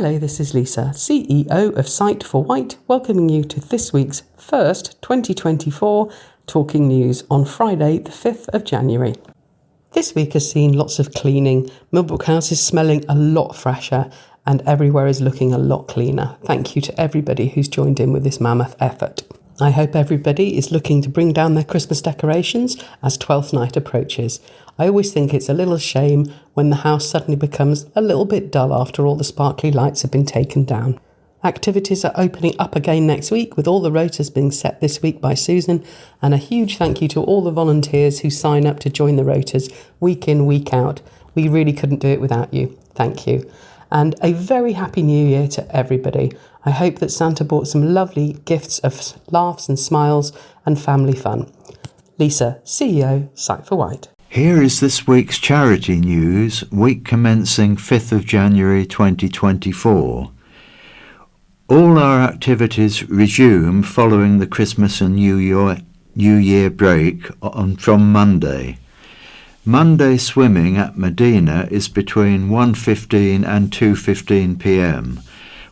Hello, this is Lisa, CEO of Sight for White, welcoming you to this week's first 2024 Talking News on Friday, the 5th of January. This week has seen lots of cleaning. Millbrook House is smelling a lot fresher and everywhere is looking a lot cleaner. Thank you to everybody who's joined in with this mammoth effort. I hope everybody is looking to bring down their Christmas decorations as 12th night approaches. I always think it's a little shame when the house suddenly becomes a little bit dull after all the sparkly lights have been taken down. Activities are opening up again next week with all the rotas being set this week by Susan, and a huge thank you to all the volunteers who sign up to join the rotas week in, week out. We really couldn't do it without you. Thank you. And a very happy new year to everybody. I hope that Santa brought some lovely gifts of laughs and smiles and family fun. Lisa, CEO, Sight for White. Here is this week's charity news, week commencing 5th of January 2024. All our activities resume following the Christmas and New Year break from Monday. Monday swimming at Medina is between 1:15 and 2:15 p.m.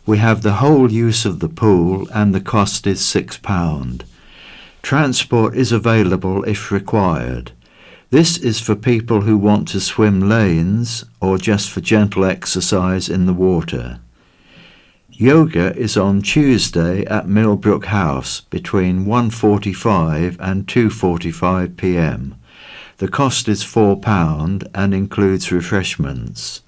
We have the whole use of the pool and the cost is £6. Transport is available if required. This is for people who want to swim lanes or just for gentle exercise in the water. Yoga is on Tuesday at Millbrook House between 1:45 and 2:45 p.m. The cost is £4 and includes refreshments.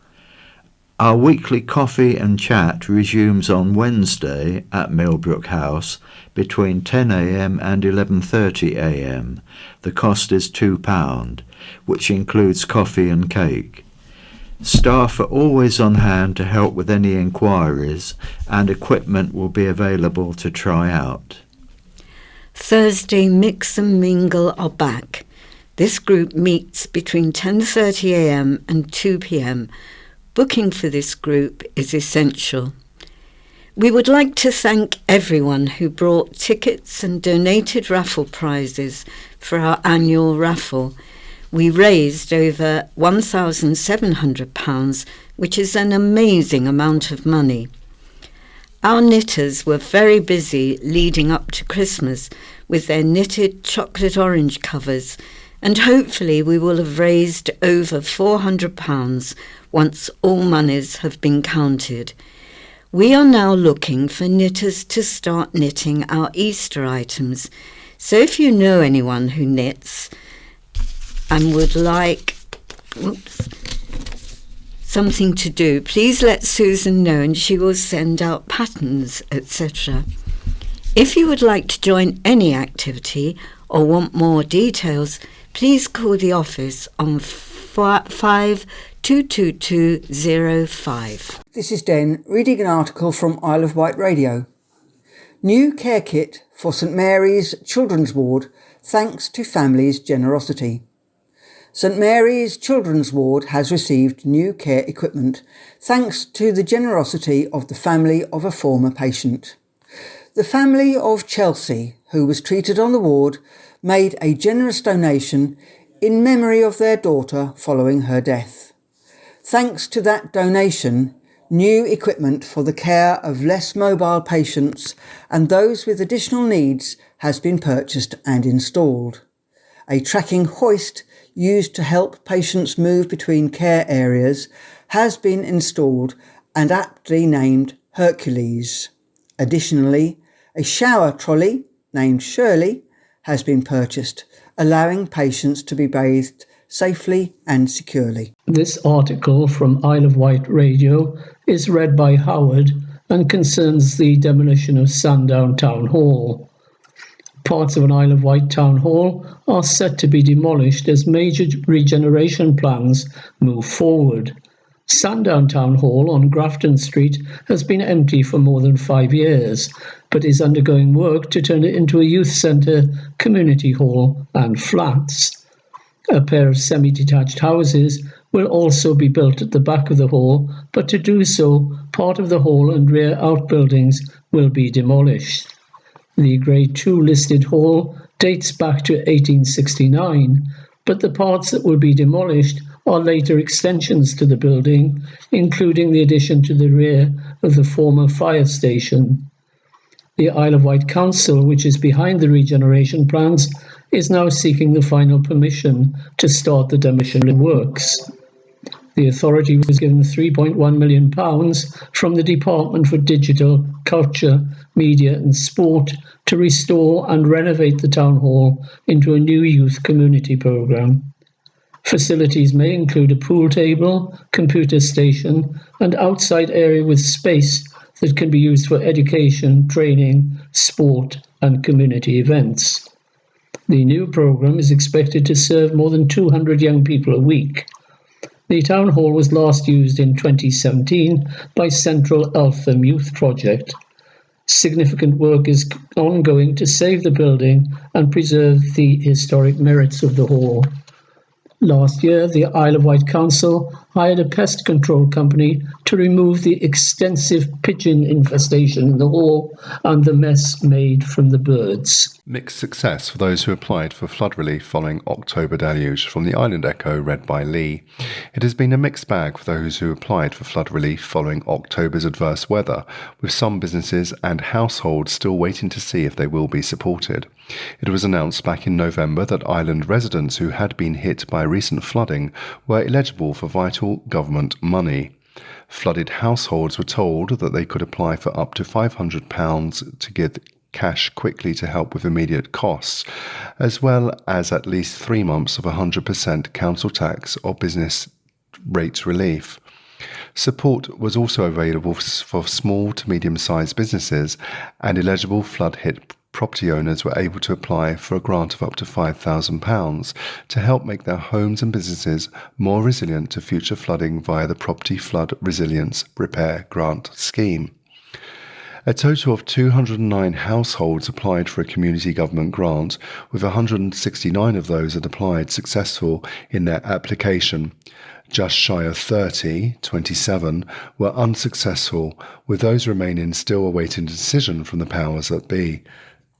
Our weekly coffee and chat resumes on Wednesday at Millbrook House between 10 a.m. and 11:30 a.m. The cost is £2, which includes coffee and cake. Staff are always on hand to help with any inquiries, and equipment will be available to try out. Thursday Mix and Mingle are back. This group meets between 10:30 a.m. and 2 p.m. Booking for this group is essential. We would like to thank everyone who brought tickets and donated raffle prizes for our annual raffle. We raised over £1,700, which is an amazing amount of money. Our knitters were very busy leading up to Christmas with their knitted chocolate orange covers, and hopefully we will have raised over £400 once all monies have been counted. We are now looking for knitters to start knitting our Easter items. So if you know anyone who knits and would like something to do, please let Susan know and she will send out patterns, etc. If you would like to join any activity or want more details, please call the office on 522205. This is Den reading an article from Isle of Wight Radio. New care kit for St Mary's Children's Ward thanks to family's generosity. St Mary's Children's Ward has received new care equipment thanks to the generosity of the family of a former patient. The family of Chelsea, who was treated on the ward, made a generous donation in memory of their daughter following her death. Thanks to that donation, new equipment for the care of less mobile patients and those with additional needs has been purchased and installed. A tracking hoist used to help patients move between care areas has been installed and aptly named Hercules. Additionally, a shower trolley named Shirley has been purchased, allowing patients to be bathed safely and securely. This article from Isle of Wight Radio is read by Howard and concerns the demolition of Sandown Town Hall. Parts of an Isle of Wight Town Hall are set to be demolished as major regeneration plans move forward. Sandown Town Hall on Grafton Street has been empty for more than 5 years, but is undergoing work to turn it into a youth centre, community hall and flats. A pair of semi-detached houses will also be built at the back of the hall, but to do so, part of the hall and rear outbuildings will be demolished. The Grade 2 listed hall dates back to 1869, but the parts that will be demolished are later extensions to the building, including the addition to the rear of the former fire station. The Isle of Wight Council, which is behind the regeneration plans, is now seeking the final permission to start the demolition works. The authority was given £3.1 million from the Department for Digital, Culture, Media and Sport to restore and renovate the town hall into a new youth community programme. Facilities may include a pool table, computer station and outside area with space that can be used for education, training, sport and community events. The new programme is expected to serve more than 200 young people a week. The town hall was last used in 2017 by Central Eltham Youth Project. Significant work is ongoing to save the building and preserve the historic merits of the hall. Last year, the Isle of Wight Council hired a pest control company to remove the extensive pigeon infestation in the hall and the mess made from the birds. Mixed success for those who applied for flood relief following October deluge. From the Island Echo, read by Lee. It has been a mixed bag for those who applied for flood relief following October's adverse weather, with some businesses and households still waiting to see if they will be supported. It was announced back in November that island residents who had been hit by recent flooding were eligible for vital government money. Flooded households were told that they could apply for up to £500 to give cash quickly to help with immediate costs, as well as at least 3 months of 100% council tax or business rate relief. Support was also available for small to medium-sized businesses, and eligible flood-hit property owners were able to apply for a grant of up to £5,000 to help make their homes and businesses more resilient to future flooding via the Property Flood Resilience Repair Grant Scheme. A total of 209 households applied for a community government grant, with 169 of those that applied successful in their application. Just shy of 30, 27, were unsuccessful, with those remaining still awaiting a decision from the powers that be.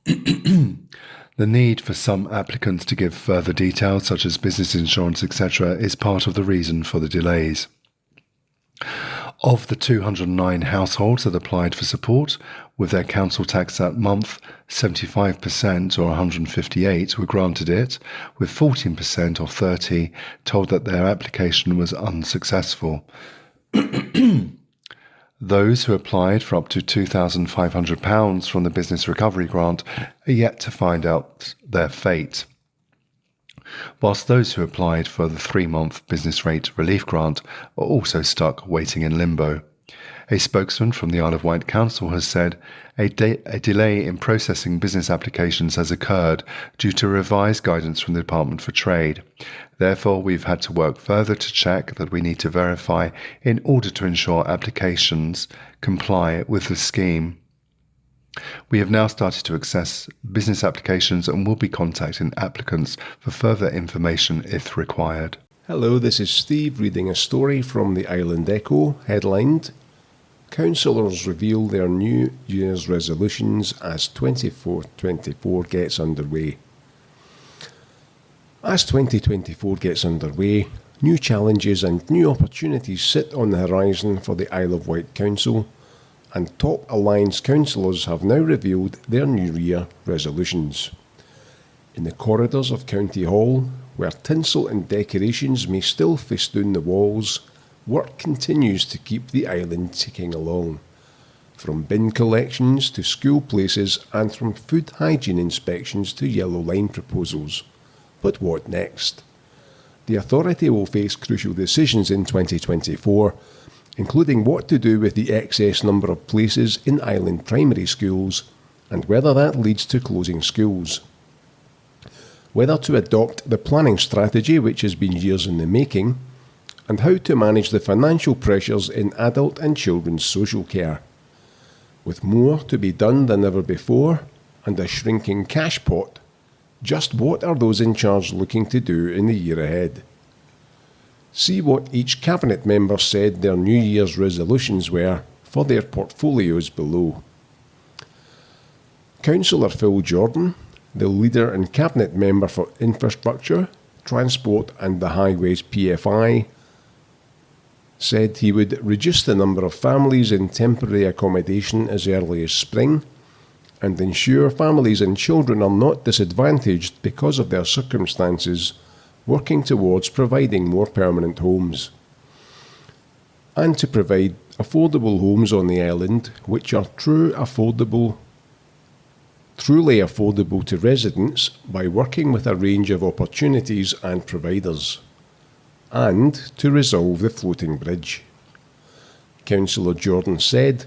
The need for some applicants to give further details, such as business insurance, etc., is part of the reason for the delays. Of the 209 households that applied for support, with their council tax that month, 75% or 158 were granted it, with 14% or 30 told that their application was unsuccessful. Those who applied for up to £2,500 from the Business Recovery Grant are yet to find out their fate, whilst those who applied for the 3-month Business Rate Relief Grant are also stuck waiting in limbo. A spokesman from the Isle of Wight Council has said a delay in processing business applications has occurred due to revised guidance from the Department for Trade. Therefore, we've had to work further to check that we need to verify in order to ensure applications comply with the scheme. We have now started to access business applications and will be contacting applicants for further information if required. Hello, this is Steve reading a story from the Island Echo, headlined Councillors reveal their New Year's resolutions as 2024 gets underway. As 2024 gets underway, new challenges and new opportunities sit on the horizon for the Isle of Wight Council, and top Alliance councillors have now revealed their New Year resolutions. In the corridors of County Hall, where tinsel and decorations may still festoon the walls, work continues to keep the island ticking along. From bin collections to school places and from food hygiene inspections to yellow line proposals. But what next? The authority will face crucial decisions in 2024, including what to do with the excess number of places in island primary schools and whether that leads to closing schools. Whether to adopt the planning strategy which has been years in the making, and how to manage the financial pressures in adult and children's social care. With more to be done than ever before, and a shrinking cash pot, just what are those in charge looking to do in the year ahead? See what each Cabinet member said their New Year's resolutions were for their portfolios below. Councillor Phil Jordan, the Leader and Cabinet Member for Infrastructure, Transport and the Highways PFI, said he would reduce the number of families in temporary accommodation as early as spring and ensure families and children are not disadvantaged because of their circumstances, working towards providing more permanent homes. And to provide affordable homes on the island which are truly affordable to residents by working with a range of opportunities and providers, and to resolve the floating bridge. Councillor Jordan said,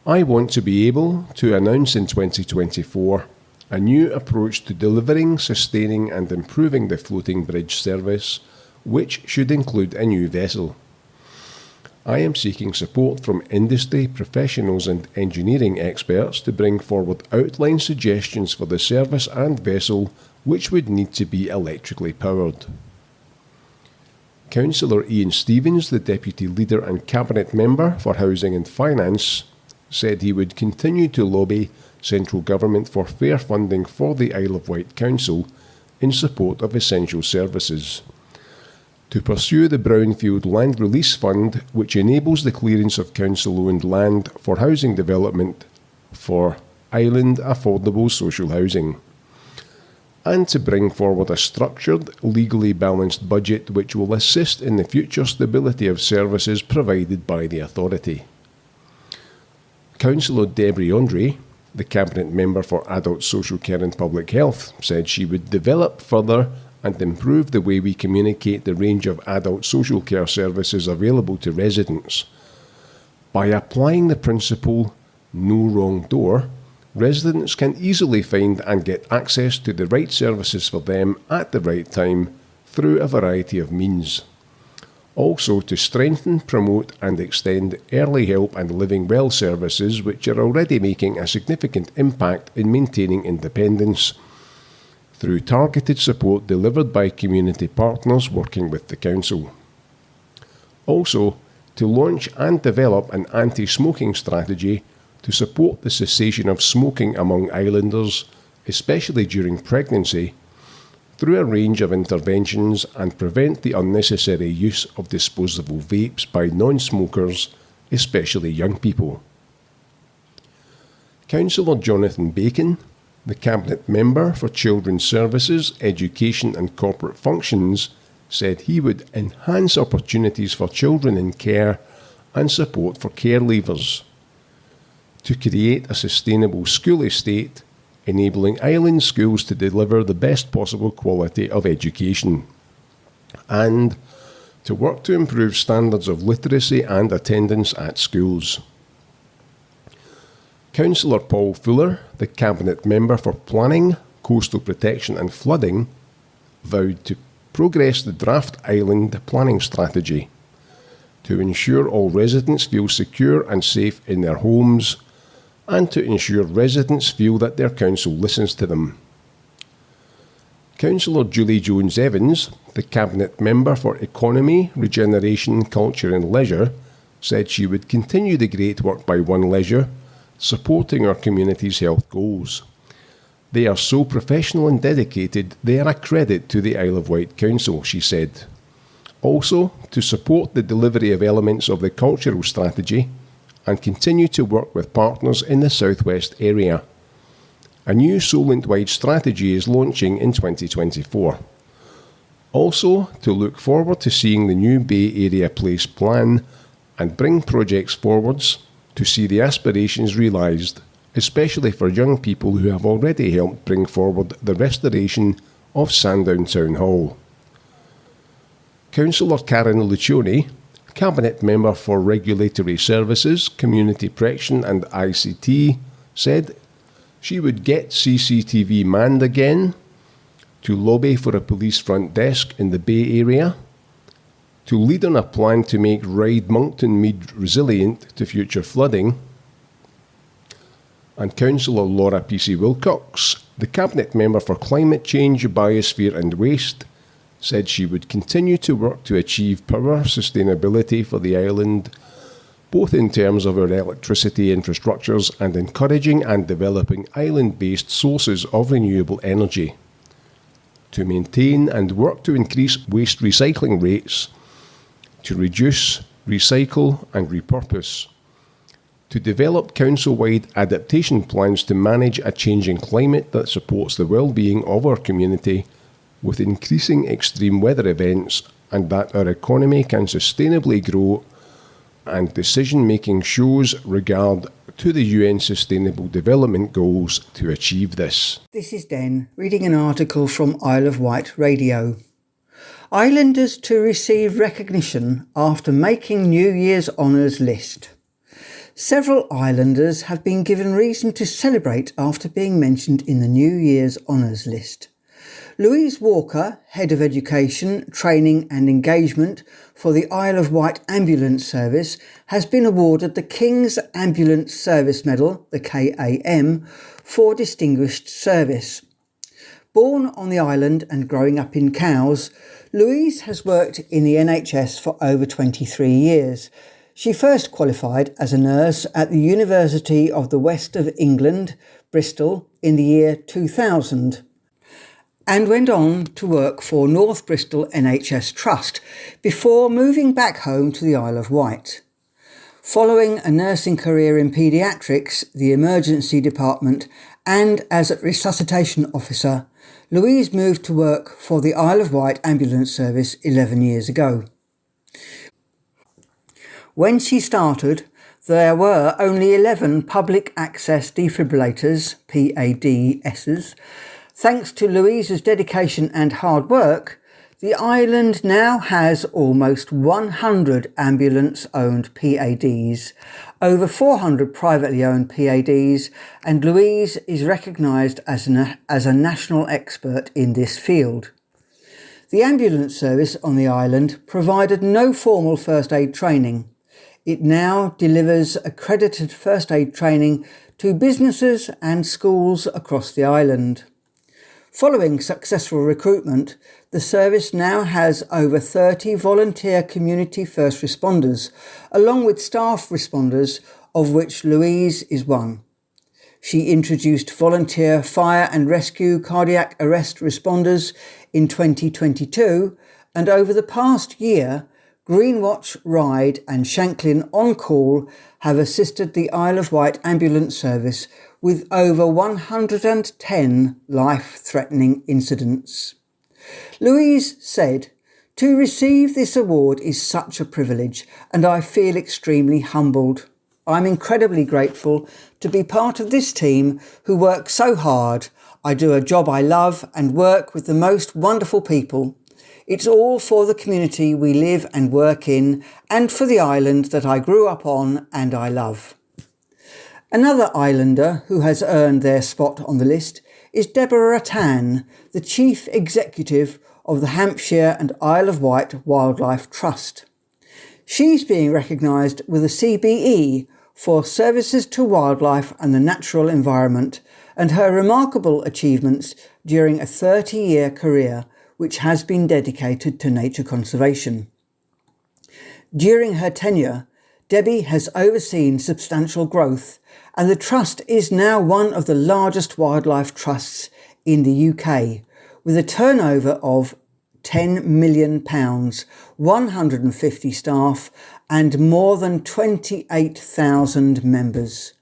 "I want to be able to announce in 2024 a new approach to delivering, sustaining and improving the floating bridge service, which should include a new vessel. I am seeking support from industry, professionals and engineering experts to bring forward outline suggestions for the service and vessel which would need to be electrically powered." Councillor Ian Stevens, the Deputy Leader and Cabinet Member for Housing and Finance, said he would continue to lobby central government for fair funding for the Isle of Wight Council in support of essential services, to pursue the Brownfield Land Release Fund, which enables the clearance of council-owned land for housing development for island affordable social housing, and to bring forward a structured, legally balanced budget which will assist in the future stability of services provided by the authority. Councillor Debbie Andre, the Cabinet Member for Adult Social Care and Public Health, said she would develop further and improve the way we communicate the range of adult social care services available to residents. By applying the principle "no wrong door," residents can easily find and get access to the right services for them at the right time through a variety of means. Also to strengthen, promote and extend early help and living well services which are already making a significant impact in maintaining independence, through targeted support delivered by community partners working with the Council. Also, to launch and develop an anti-smoking strategy to support the cessation of smoking among islanders, especially during pregnancy, through a range of interventions and prevent the unnecessary use of disposable vapes by non-smokers, especially young people. Councillor Jonathan Bacon, the Cabinet Member for Children's Services, Education and Corporate Functions, said he would enhance opportunities for children in care and support for care leavers, to create a sustainable school estate, enabling island schools to deliver the best possible quality of education, and to work to improve standards of literacy and attendance at schools. Councillor Paul Fuller, the Cabinet Member for Planning, Coastal Protection and Flooding, vowed to progress the draft island planning strategy to ensure all residents feel secure and safe in their homes, and to ensure residents feel that their council listens to them. Councillor Julie Jones-Evans, the Cabinet Member for Economy, Regeneration, Culture and Leisure, said she would continue the great work by One Leisure, supporting our community's health goals. They are so professional and dedicated, they are a credit to the Isle of Wight Council, she said. Also, to support the delivery of elements of the cultural strategy and continue to work with partners in the southwest area. A new Solent-wide strategy is launching in 2024. Also, to look forward to seeing the new Bay Area Place plan and bring projects forwards to see the aspirations realised, especially for young people who have already helped bring forward the restoration of Sandown Town Hall. Councillor Karen Lucioni, Cabinet Member for Regulatory Services, Community Protection and ICT, said she would get CCTV manned again, to lobby for a police front desk in the Bay Area, to lead on a plan to make Ryde Monkton Mead resilient to future flooding. And Councillor Laura P.C. Wilcox, the Cabinet Member for Climate Change, Biosphere and Waste, said she would continue to work to achieve power sustainability for the island, both in terms of our electricity infrastructures and encouraging and developing island-based sources of renewable energy, to maintain and work to increase waste recycling rates, to reduce recycle and repurpose. To develop council-wide adaptation plans to manage a changing climate that supports the well-being of our community with increasing extreme weather events, and that our economy can sustainably grow, and decision-making shows regard to the UN Sustainable Development Goals to achieve this. This is Den reading an article from Isle of Wight Radio. Islanders to receive recognition after making New Year's Honours list. Several islanders have been given reason to celebrate after being mentioned in the New Year's Honours list. Louise Walker, Head of Education, Training and Engagement for the Isle of Wight Ambulance Service, has been awarded the King's Ambulance Service Medal, the KAM, for distinguished service. Born on the island and growing up in Cowes, Louise has worked in the NHS for over 23 years. She first qualified as a nurse at the University of the West of England, Bristol, in the year 2000, and went on to work for North Bristol NHS Trust before moving back home to the Isle of Wight. Following a nursing career in paediatrics, the emergency department, and as a resuscitation officer, Louise moved to work for the Isle of Wight Ambulance Service 11 years ago. When she started, there were only 11 public access defibrillators, PADSs. Thanks to Louise's dedication and hard work, the island now has almost 100 ambulance-owned PADs, over 400 privately owned PADs, and Louise is recognised as a national expert in this field. The ambulance service on the island provided no formal first aid training. It now delivers accredited first aid training to businesses and schools across the island. Following successful recruitment, the service now has over 30 volunteer community first responders, along with staff responders, of which Louise is one. She introduced volunteer fire and rescue cardiac arrest responders in 2022, and over the past year, Greenwatch Ride and Shanklin On Call have assisted the Isle of Wight Ambulance Service with over 110 life-threatening incidents. Louise said, "To receive this award is such a privilege, and I feel extremely humbled. I'm incredibly grateful to be part of this team who work so hard. I do a job I love and work with the most wonderful people. It's all for the community we live and work in, and for the island that I grew up on and I love." Another islander who has earned their spot on the list is Deborah Rattan, the Chief Executive of the Hampshire and Isle of Wight Wildlife Trust. She's being recognised with a CBE for services to wildlife and the natural environment, and her remarkable achievements during a 30-year career which has been dedicated to nature conservation. During her tenure, Debbie has overseen substantial growth, and the Trust is now one of the largest wildlife trusts in the UK, with a turnover of £10 million, 150 staff, and more than 28,000 members.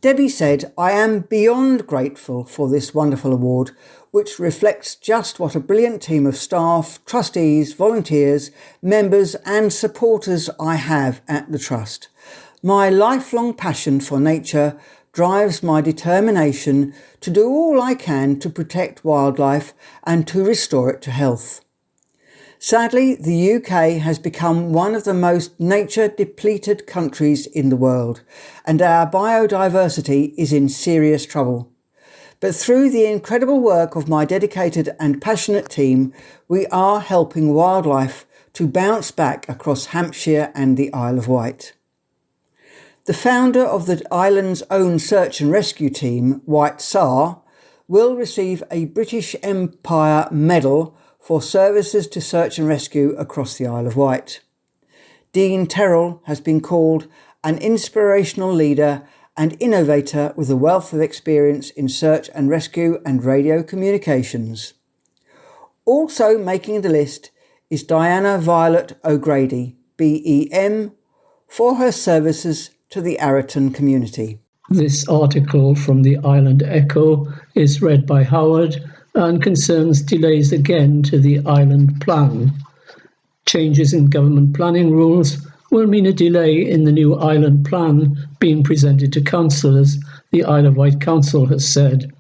Debbie said, "I am beyond grateful for this wonderful award, which reflects just what a brilliant team of staff, trustees, volunteers, members and supporters I have at the Trust. My lifelong passion for nature drives my determination to do all I can to protect wildlife and to restore it to health." Sadly, the UK has become one of the most nature-depleted countries in the world, and our biodiversity is in serious trouble. But through the incredible work of my dedicated and passionate team, we are helping wildlife to bounce back across Hampshire and the Isle of Wight. The founder of the island's own search and rescue team, White SAR, will receive a British Empire Medal for services to search and rescue across the Isle of Wight. Dean Terrell has been called an inspirational leader and innovator with a wealth of experience in search and rescue and radio communications. Also making the list is Diana Violet O'Grady, BEM for her services to the Arraton community. This article from the Island Echo is read by Howard and concerns delays again to the island plan. Changes in government planning rules will mean a delay in the new island plan being presented to councillors, the Isle of Wight Council has said.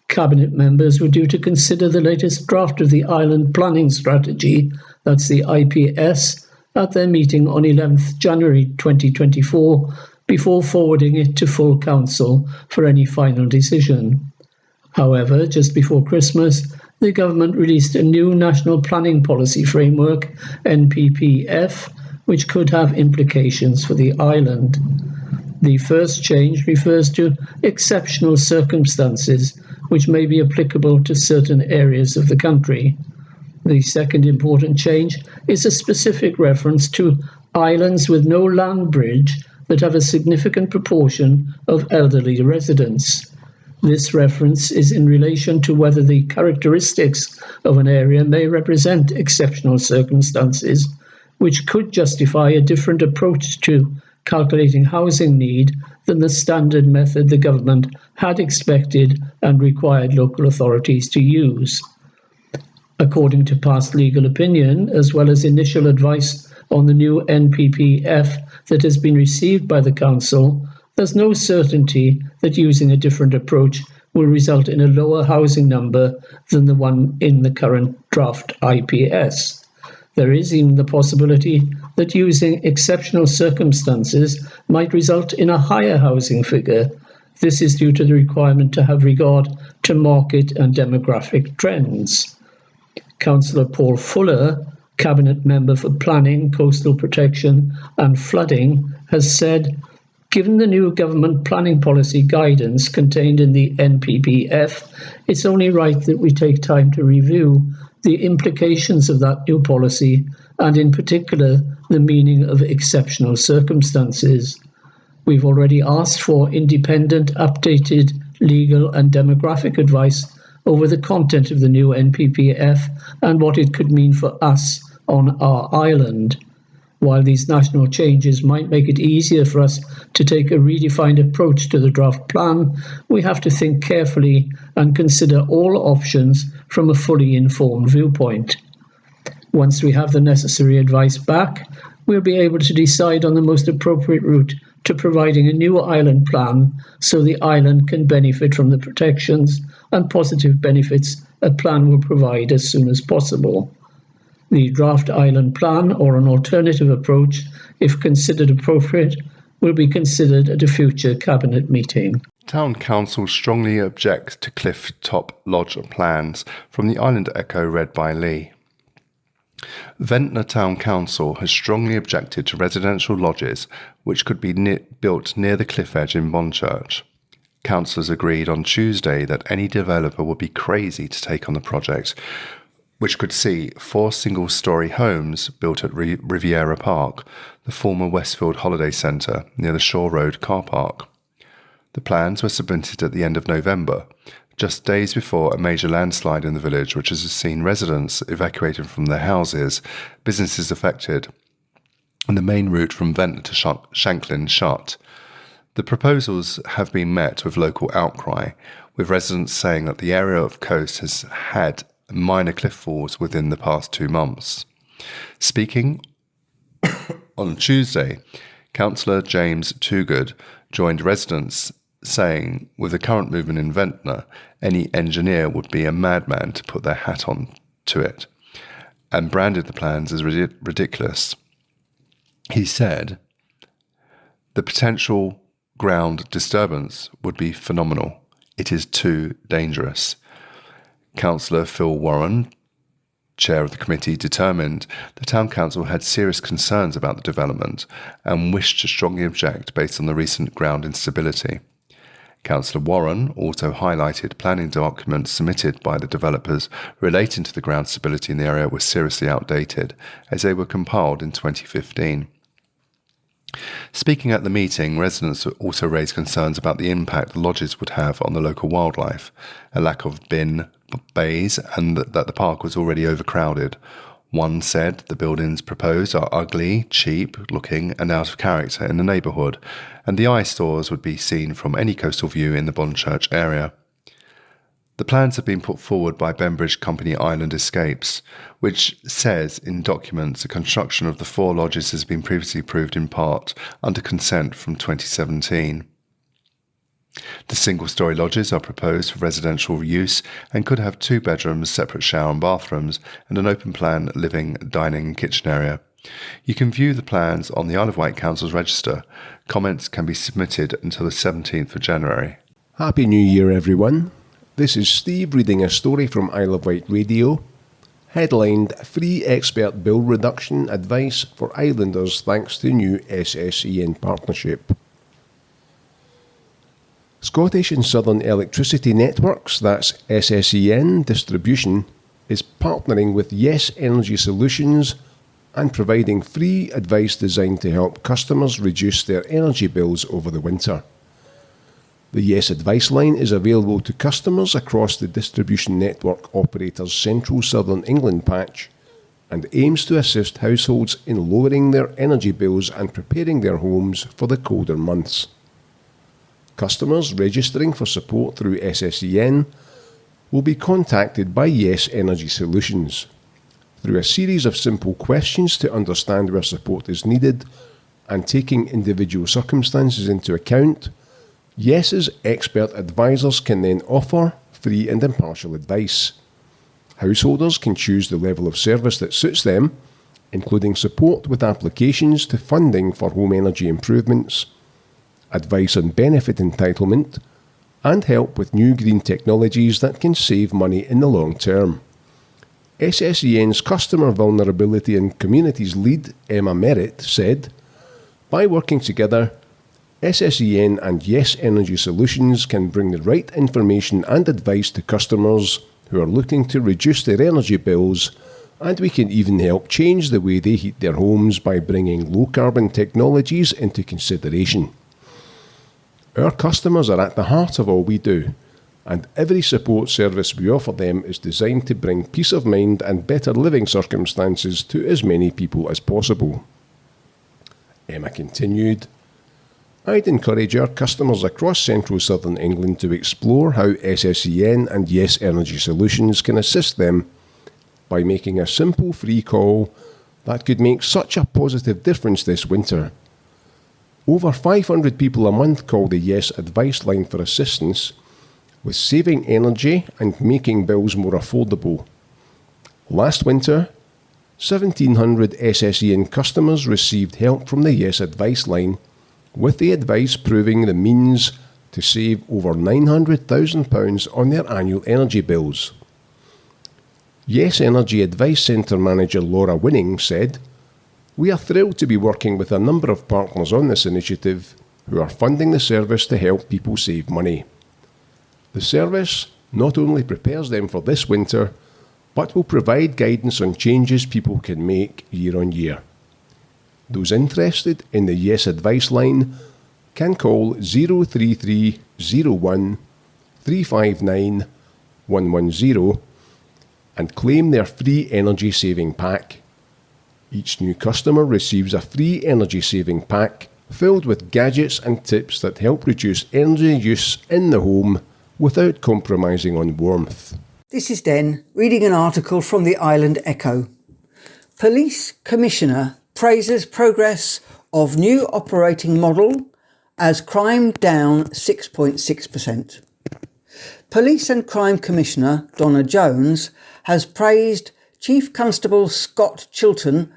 Cabinet members were due to consider the latest draft of the Island Planning Strategy, that's the IPS, at their meeting on 11th January 2024, before forwarding it to full council for any final decision. However, just before Christmas, the government released a new National Planning Policy Framework, NPPF, which could have implications for the island. The first change refers to exceptional circumstances, which may be applicable to certain areas of the country. The second important change is a specific reference to islands with no land bridge that have a significant proportion of elderly residents. This reference is in relation to whether the characteristics of an area may represent exceptional circumstances, which could justify a different approach to calculating housing need than the standard method the government had expected and required local authorities to use. According to past legal opinion, as well as initial advice on the new NPPF that has been received by the Council, there's no certainty that using a different approach will result in a lower housing number than the one in the current draft IPS. There is even the possibility that using exceptional circumstances might result in a higher housing figure. This is due to the requirement to have regard to market and demographic trends. Councillor Paul Fuller, Cabinet Member for Planning, Coastal Protection and Flooding, has said, given the new government planning policy guidance contained in the NPPF, it's only right that we take time to review the implications of that new policy and in particular the meaning of exceptional circumstances. We've already asked for independent, updated legal and demographic advice over the content of the new NPPF and what it could mean for us on our island. While these national changes might make it easier for us to take a redefined approach to the draft plan, we have to think carefully and consider all options from a fully informed viewpoint. Once we have the necessary advice back, we'll be able to decide on the most appropriate route to providing a new island plan so the island can benefit from the protections and positive benefits a plan will provide as soon as possible. The draft island plan or an alternative approach, if considered appropriate, will be considered at a future Cabinet meeting. Town Council strongly objects to cliff top lodge plans from the Island Echo read by Lee. Ventnor Town Council has strongly objected to residential lodges which could be built near the cliff edge in Bonchurch. Councillors agreed on Tuesday that any developer would be crazy to take on the project, which could see 4 single-storey homes built at Riviera Park, the former Westfield Holiday Centre, near the Shore Road car park. The plans were submitted at the end of November, just days before a major landslide in the village, which has seen residents evacuated from their houses, businesses affected, and the main route from Ventnor to Shanklin shut. The proposals have been met with local outcry, with residents saying that the area of coast has had minor cliff falls within the past 2 months. Speaking on Tuesday, Councillor James Toogood joined residents saying, with the current movement in Ventnor, any engineer would be a madman to put their hat on to it, and branded the plans as ridiculous. He said, the potential ground disturbance would be phenomenal. It is too dangerous. Councillor Phil Warren, chair of the committee, determined the Town Council had serious concerns about the development and wished to strongly object based on the recent ground instability. Councillor Warren also highlighted planning documents submitted by the developers relating to the ground stability in the area were seriously outdated, as they were compiled in 2015. Speaking at the meeting, residents also raised concerns about the impact the lodges would have on the local wildlife, a lack of bin bays, and that the park was already overcrowded. One said the buildings proposed are ugly, cheap looking and out of character in the neighbourhood, and the eyesores would be seen from any coastal view in the Bondchurch area. The plans have been put forward by Bembridge Company Island Escapes, which says in documents the construction of the 4 lodges has been previously approved in part under consent from 2017. The single-storey lodges are proposed for residential use and could have 2 bedrooms, separate shower and bathrooms, and an open-plan living, dining and kitchen area. You can view the plans on the Isle of Wight Council's register. Comments can be submitted until the 17th of January. Happy New Year, everyone. This is Steve reading a story from Isle of Wight Radio, headlined Free Expert Bill Reduction Advice for Islanders Thanks to New SSEN Partnership. Scottish and Southern Electricity Networks, that's SSEN Distribution, is partnering with Yes Energy Solutions and providing free advice designed to help customers reduce their energy bills over the winter. The Yes Advice line is available to customers across the distribution network operator's Central Southern England patch and aims to assist households in lowering their energy bills and preparing their homes for the colder months. Customers registering for support through SSEN will be contacted by Yes Energy Solutions through a series of simple questions to understand where support is needed and taking individual circumstances into account. Yes's expert advisors can then offer free and impartial advice. Householders can choose the level of service that suits them, including support with applications to funding for home energy improvements, advice on benefit entitlement, and help with new green technologies that can save money in the long term. SSEN's Customer Vulnerability and Communities Lead, Emma Merritt, said, "By working together, SSEN and Yes Energy Solutions can bring the right information and advice to customers who are looking to reduce their energy bills, and we can even help change the way they heat their homes by bringing low-carbon technologies into consideration. Our customers are at the heart of all we do, and every support service we offer them is designed to bring peace of mind and better living circumstances to as many people as possible." Emma continued, "I'd encourage our customers across Central Southern England to explore how SSEN and Yes Energy Solutions can assist them by making a simple free call that could make such a positive difference this winter. Over 500 people a month call the Yes Advice line for assistance with saving energy and making bills more affordable. Last winter, 1,700 SSEN customers received help from the Yes Advice line, with the advice proving the means to save over £900,000 on their annual energy bills." Yes Energy Advice Centre Manager Laura Winning said, "We are thrilled to be working with a number of partners on this initiative who are funding the service to help people save money. The service not only prepares them for this winter, but will provide guidance on changes people can make year on year. Those interested in the Yes Advice line can call 03301 359 110 and claim their free energy saving pack. Each new customer receives a free energy saving pack filled with gadgets and tips that help reduce energy use in the home without compromising on warmth." This is Den reading an article from the Island Echo. Police Commissioner praises progress of new operating model as crime down 6.6%. Police and Crime Commissioner Donna Jones has praised Chief Constable Scott Chilton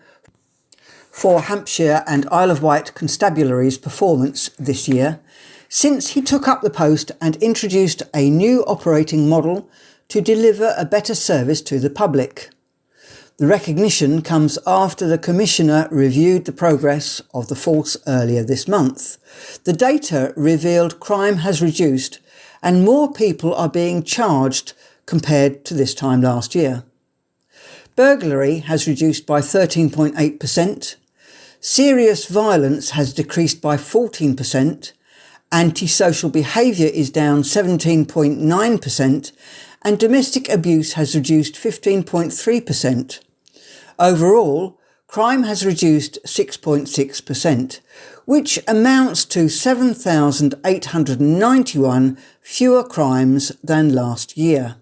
for Hampshire and Isle of Wight Constabulary's performance this year, since he took up the post and introduced a new operating model to deliver a better service to the public. The recognition comes after the Commissioner reviewed the progress of the force earlier this month. The data revealed crime has reduced and more people are being charged compared to this time last year. Burglary has reduced by 13.8%, serious violence has decreased by 14%, antisocial behaviour is down 17.9%, and domestic abuse has reduced 15.3%. Overall, crime has reduced 6.6%, which amounts to 7,891 fewer crimes than last year.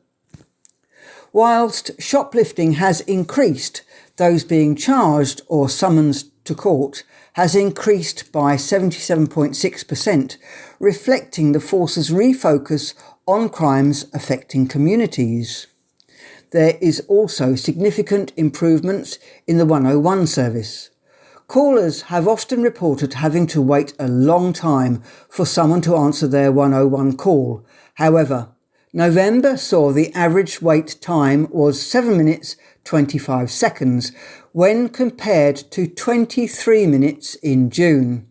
Whilst shoplifting has increased, those being charged or summoned to court has increased by 77.6%, reflecting the force's refocus on crimes affecting communities. There is also significant improvements in the 101 service. Callers have often reported having to wait a long time for someone to answer their 101 call. However, November saw the average wait time was 7 minutes 25 seconds when compared to 23 minutes in June.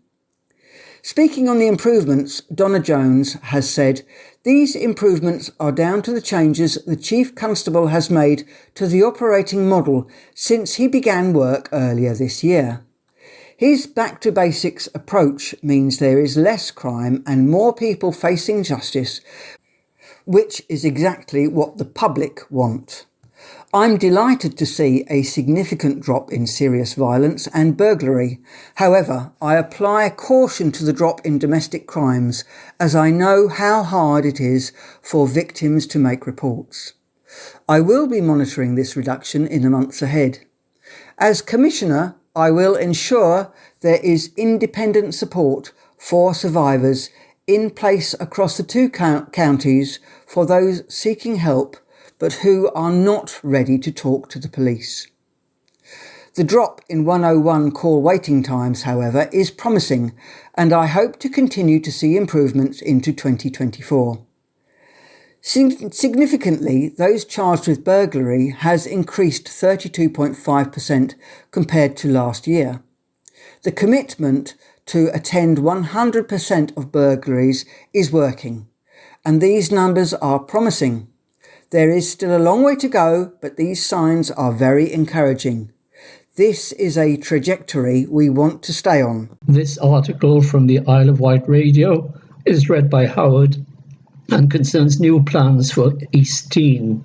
Speaking on the improvements, Donna Jones has said, "These improvements are down to the changes the Chief Constable has made to the operating model since he began work earlier this year. His back-to-basics approach means there is less crime and more people facing justice, which is exactly what the public want. I'm delighted to see a significant drop in serious violence and burglary. However, I apply caution to the drop in domestic crimes, as I know how hard it is for victims to make reports. I will be monitoring this reduction in the months ahead. As Commissioner, I will ensure there is independent support for survivors in place across the two counties for those seeking help but who are not ready to talk to the police. The drop in 101 call waiting times, however, is promising, and I hope to continue to see improvements into 2024. Significantly, those charged with burglary has increased 32.5% compared to last year. The commitment to attend 100% of burglaries is working, and these numbers are promising. There is still a long way to go, but these signs are very encouraging. This is a trajectory we want to stay on." This article from the Isle of Wight Radio is read by Howard and concerns new plans for East Dean.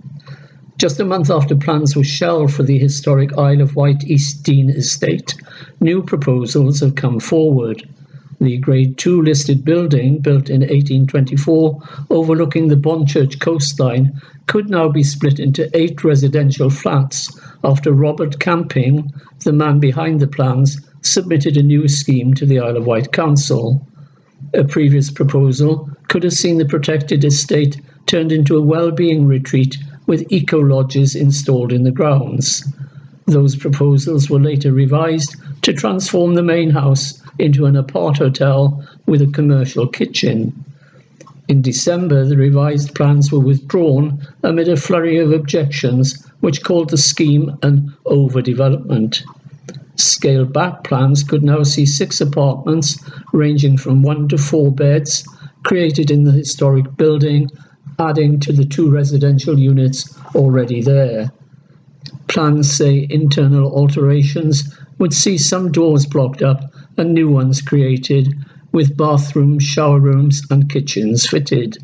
Just a month after plans were shelved for the historic Isle of Wight East Dean estate, new proposals have come forward. The Grade 2 listed building, built in 1824, overlooking the Bonchurch coastline, could now be split into 8 residential flats after Robert Camping, the man behind the plans, submitted a new scheme to the Isle of Wight Council. A previous proposal could have seen the protected estate turned into a well-being retreat with eco-lodges installed in the grounds. Those proposals were later revised to transform the main house into an apart hotel with a commercial kitchen. In December, the revised plans were withdrawn amid a flurry of objections which called the scheme an overdevelopment. Scaled-back plans could now see 6 apartments ranging from 1 to 4 beds created in the historic building, adding to the 2 residential units already there. Plans say internal alterations would see some doors blocked up and new ones created, with bathrooms, shower rooms and kitchens fitted.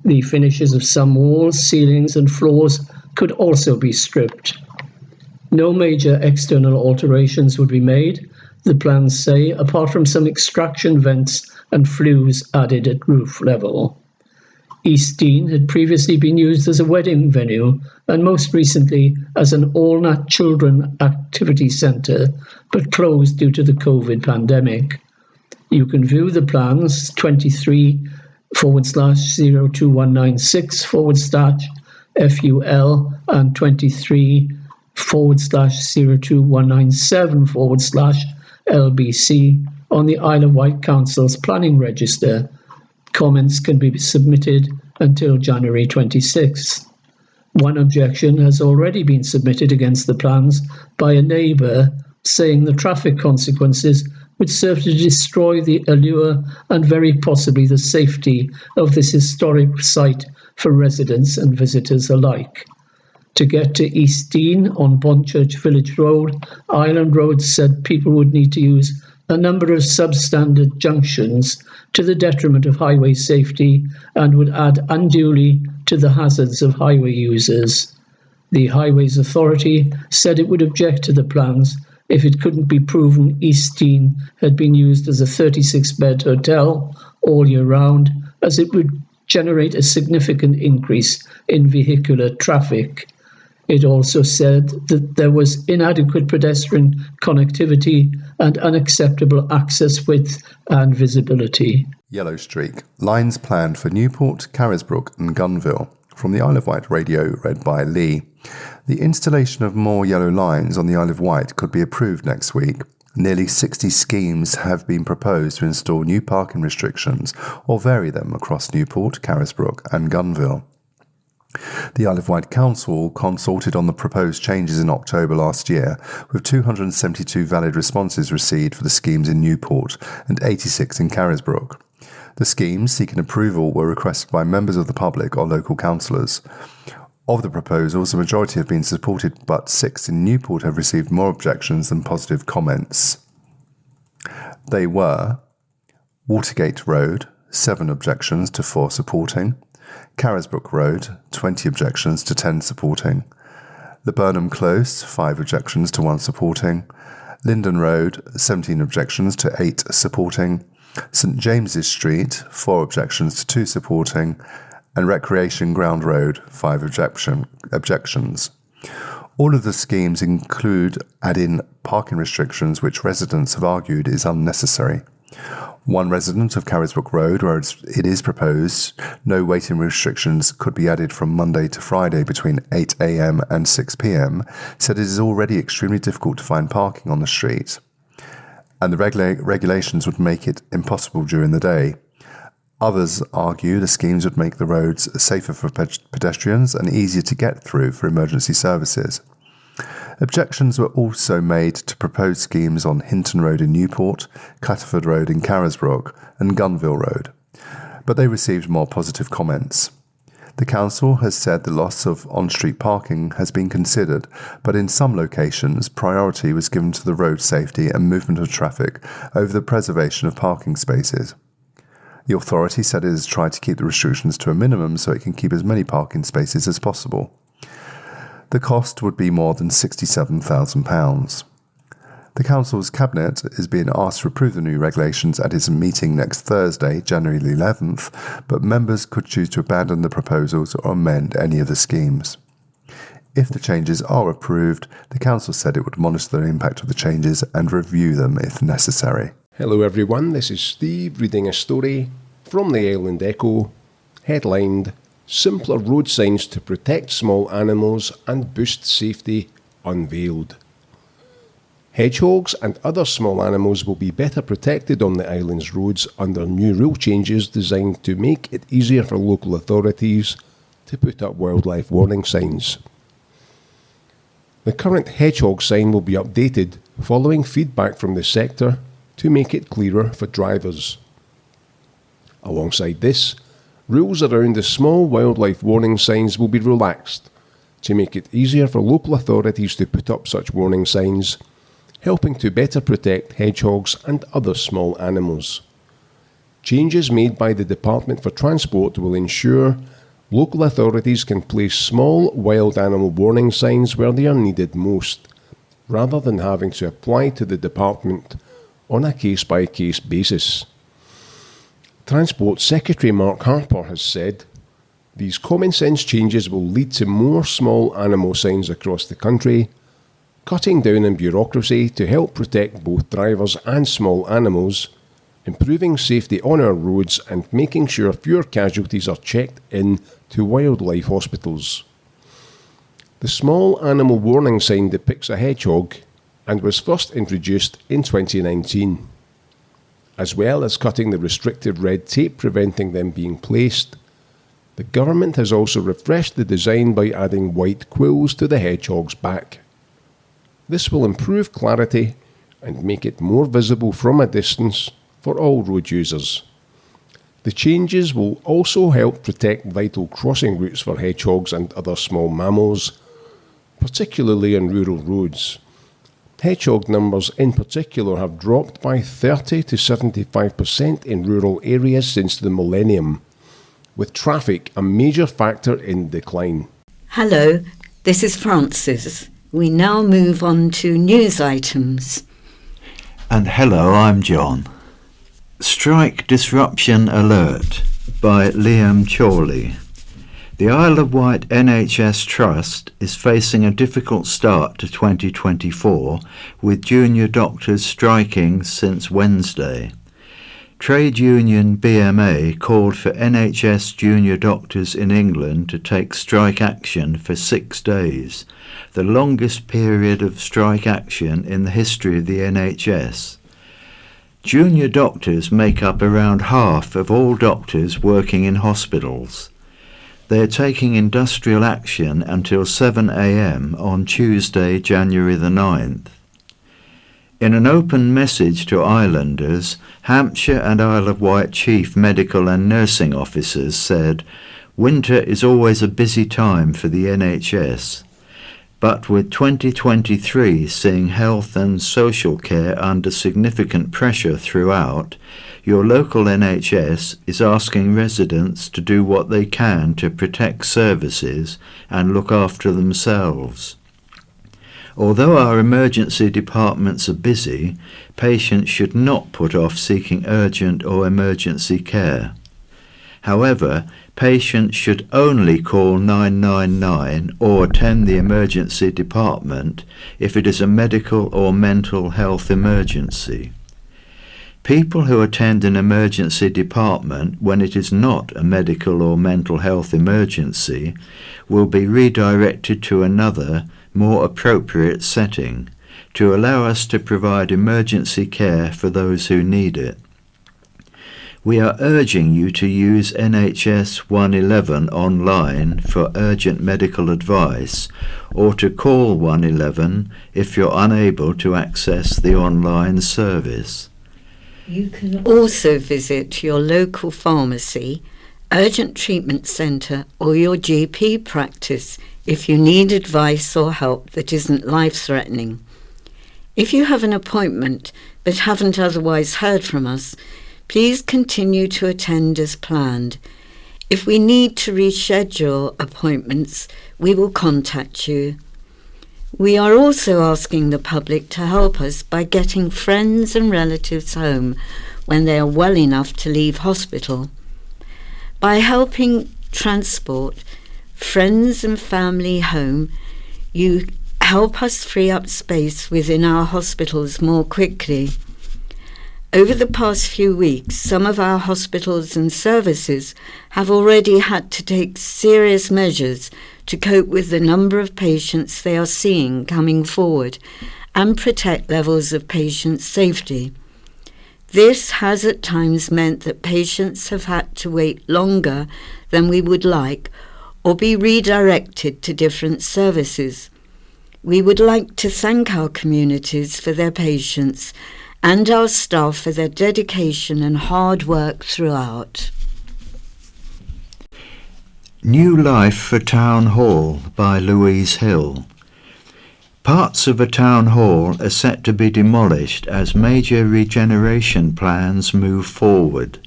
The finishes of some walls, ceilings and floors could also be stripped. No major external alterations would be made, the plans say, apart from some extraction vents and flues added at roof level. East Dean had previously been used as a wedding venue and most recently as an all-nat children activity centre, but closed due to the COVID pandemic. You can view the plans 23/02196/FUL and 23/02197/LBC on the Isle of Wight Council's planning register. Comments can be submitted until January 26th. One objection has already been submitted against the plans by a neighbour, saying the traffic consequences would serve to destroy the allure and very possibly the safety of this historic site for residents and visitors alike. To get to East Dean on Bonchurch Village Road, Island Road said people would need to use a number of substandard junctions to the detriment of highway safety and would add unduly to the hazards of highway users. The Highways Authority said it would object to the plans if it couldn't be proven East Dean had been used as a 36-bed hotel all year round, as it would generate a significant increase in vehicular traffic. It also said that there was inadequate pedestrian connectivity and unacceptable access width and visibility. Yellow streak. Lines planned for Newport, Carisbrooke and Gunville. From the Isle of Wight Radio, read by Lee. The installation of more yellow lines on the Isle of Wight could be approved next week. Nearly 60 schemes have been proposed to install new parking restrictions or vary them across Newport, Carisbrooke and Gunville. The Isle of Wight Council consulted on the proposed changes in October last year, with 272 valid responses received for the schemes in Newport and 86 in Carisbrooke. The schemes seeking approval were requested by members of the public or local councillors. Of the proposals, the majority have been supported, but 6 in Newport have received more objections than positive comments. They were Watergate Road, 7 objections to 4 supporting; Carisbrooke Road, 20 objections to 10 supporting; Laburnum Close, 5 objections to 1 supporting; Linden Road, 17 objections to 8 supporting; St James's Street, 4 objections to 2 supporting; and Recreation Ground Road, 5 objections. All of the schemes include add-in parking restrictions which residents have argued is unnecessary. One resident of Carisbrooke Road, where it is proposed no waiting restrictions could be added from Monday to Friday between 8 a.m. and 6 p.m, said it is already extremely difficult to find parking on the street, and the regulations would make it impossible during the day. Others argue the schemes would make the roads safer for pedestrians and easier to get through for emergency services. Objections were also made to proposed schemes on Hinton Road in Newport, Clatterford Road in Carisbrooke and Gunville Road, but they received more positive comments. The council has said the loss of on-street parking has been considered, but in some locations priority was given to the road safety and movement of traffic over the preservation of parking spaces. The authority said it has tried to keep the restrictions to a minimum so it can keep as many parking spaces as possible. The cost would be more than £67,000. The Council's Cabinet is being asked to approve the new regulations at its meeting next Thursday, January the 11th, but members could choose to abandon the proposals or amend any of the schemes. If the changes are approved, the Council said it would monitor the impact of the changes and review them if necessary. Hello everyone, this is Steve reading a story from the Island Echo, headlined Simpler Road Signs to Protect Small Animals and Boost Safety Unveiled. Hedgehogs and other small animals will be better protected on the island's roads under new rule changes designed to make it easier for local authorities to put up wildlife warning signs. The current hedgehog sign will be updated following feedback from the sector to make it clearer for drivers. Alongside this, rules around the small wildlife warning signs will be relaxed to make it easier for local authorities to put up such warning signs, helping to better protect hedgehogs and other small animals. Changes made by the Department for Transport will ensure local authorities can place small wild animal warning signs where they are needed most, rather than having to apply to the department on a case-by-case basis. Transport Secretary Mark Harper has said, "These common-sense changes will lead to more small animal signs across the country, cutting down on bureaucracy to help protect both drivers and small animals, improving safety on our roads and making sure fewer casualties are checked in to wildlife hospitals." The small animal warning sign depicts a hedgehog and was first introduced in 2019. As well as cutting the restrictive red tape preventing them being placed, the government has also refreshed the design by adding white quills to the hedgehog's back. This will improve clarity and make it more visible from a distance for all road users. The changes will also help protect vital crossing routes for hedgehogs and other small mammals, particularly on rural roads. Hedgehog numbers in particular have dropped by 30 to 75% in rural areas since the millennium, with traffic a major factor in decline. Hello, This is Frances. We now move on to news items. And hello, I'm John. Strike Disruption Alert by Liam Chorley. The Isle of Wight NHS Trust is facing a difficult start to 2024, with junior doctors striking since Wednesday. Trade union BMA called for NHS junior doctors in England to take strike action for 6 days, the longest period of strike action in the history of the NHS. Junior doctors make up around half of all doctors working in hospitals. They are taking industrial action until 7 a.m. on Tuesday, January the 9th. In an open message to islanders, Hampshire and Isle of Wight chief medical and nursing officers said, "Winter is always a busy time for the NHS, but with 2023 seeing health and social care under significant pressure throughout, your local NHS is asking residents to do what they can to protect services and look after themselves. Although our emergency departments are busy, patients should not put off seeking urgent or emergency care. However, patients should only call 999 or attend the emergency department if it is a medical or mental health emergency. People who attend an emergency department when it is not a medical or mental health emergency will be redirected to another, more appropriate setting to allow us to provide emergency care for those who need it. We are urging you to use NHS 111 online for urgent medical advice or to call 111 if you're unable to access the online service. You can also visit your local pharmacy, urgent treatment centre or your GP practice if you need advice or help that isn't life-threatening. If you have an appointment but haven't otherwise heard from us, please continue to attend as planned. If we need to reschedule appointments, we will contact you. We are also asking the public to help us by getting friends and relatives home when they are well enough to leave hospital. By helping transport friends and family home, you help us free up space within our hospitals more quickly. Over the past few weeks, some of our hospitals and services have already had to take serious measures to cope with the number of patients they are seeing coming forward and protect levels of patient safety. This has at times meant that patients have had to wait longer than we would like or be redirected to different services. We would like to thank our communities for their patience and our staff for their dedication and hard work throughout. New Life for Town Hall by Louise Hill. Parts of a town hall are set to be demolished as major regeneration plans move forward.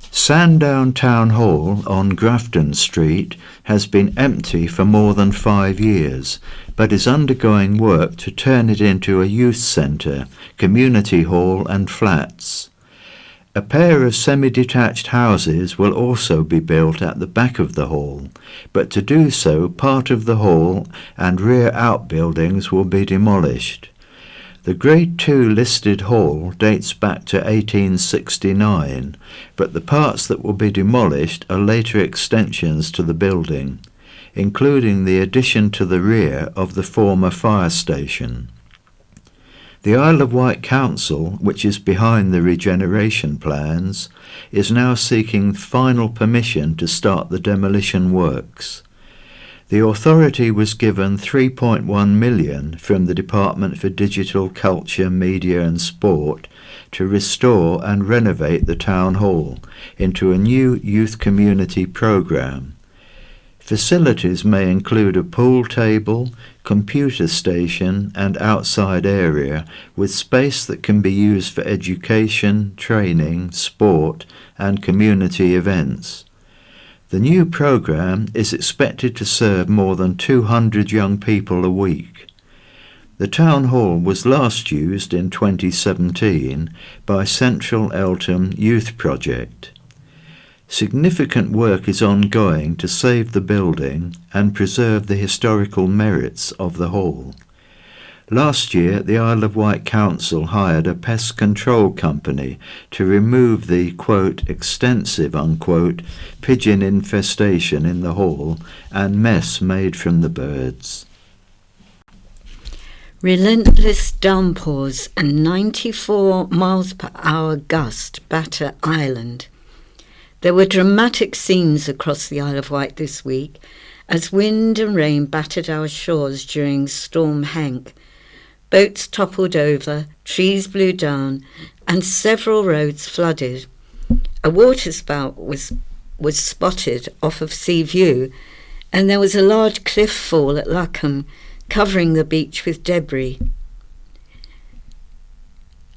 Sandown Town Hall on Grafton Street has been empty for more than 5 years, but is undergoing work to turn it into a youth centre, community hall and flats. A pair of semi-detached houses will also be built at the back of the hall, but to do so, part of the hall and rear outbuildings will be demolished. The Grade 2 listed hall dates back to 1869, but the parts that will be demolished are later extensions to the building, including the addition to the rear of the former fire station. The Isle of Wight Council, which is behind the regeneration plans, is now seeking final permission to start the demolition works. The authority was given £3.1 million from the Department for Digital, Culture, Media and Sport to restore and renovate the town hall into a new youth community programme. Facilities may include a pool table, computer station and outside area with space that can be used for education, training, sport and community events. The new programme is expected to serve more than 200 young people a week. The town hall was last used in 2017 by Central Eltham Youth Project. Significant work is ongoing to save the building and preserve the historical merits of the hall. Last year, the Isle of Wight Council hired a pest control company to remove the, quote, extensive, unquote, pigeon infestation in the hall and mess made from the birds. Relentless downpours and 94 miles per hour gust batter Ireland. There were dramatic scenes across the Isle of Wight this week as wind and rain battered our shores during Storm Hank. Boats toppled over, trees blew down, and several roads flooded. A waterspout was spotted off of Sea View, and there was a large cliff fall at Luckham, covering the beach with debris.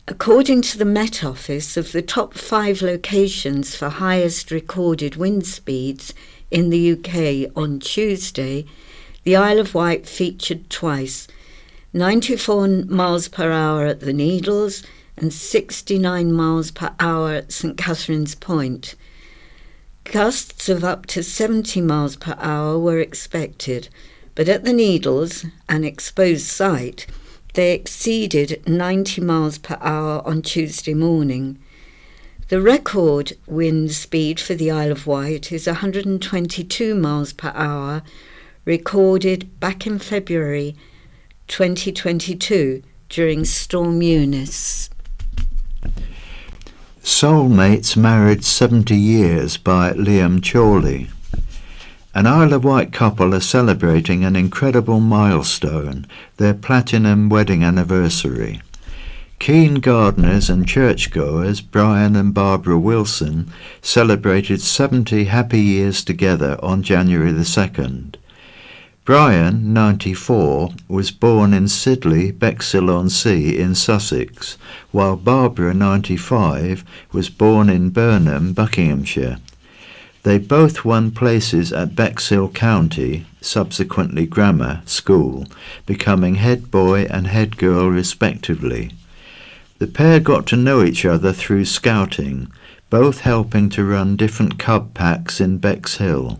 According to the Met Office, of the top 5 locations for highest recorded wind speeds in the UK on Tuesday, the Isle of Wight featured twice, 94 miles per hour at the Needles and 69 miles per hour at St Catherine's Point. Gusts of up to 70 miles per hour were expected, but at the Needles, an exposed site, they exceeded 90 miles per hour on Tuesday morning. The record wind speed for the Isle of Wight is 122 miles per hour, recorded back in February 2022 during Storm Eunice. Soulmates Married 70 Years by Liam Chorley. An Isle of Wight couple are celebrating an incredible milestone, their platinum wedding anniversary. Keen gardeners and churchgoers Brian and Barbara Wilson celebrated 70 happy years together on January the 2nd. Brian, 94, was born in Sidley, Bexhill-on-Sea in Sussex, while Barbara, 95, was born in Burnham, Buckinghamshire. They both won places at Bexhill County, subsequently Grammar School, becoming head boy and head girl respectively. The pair got to know each other through scouting, both helping to run different cub packs in Bexhill.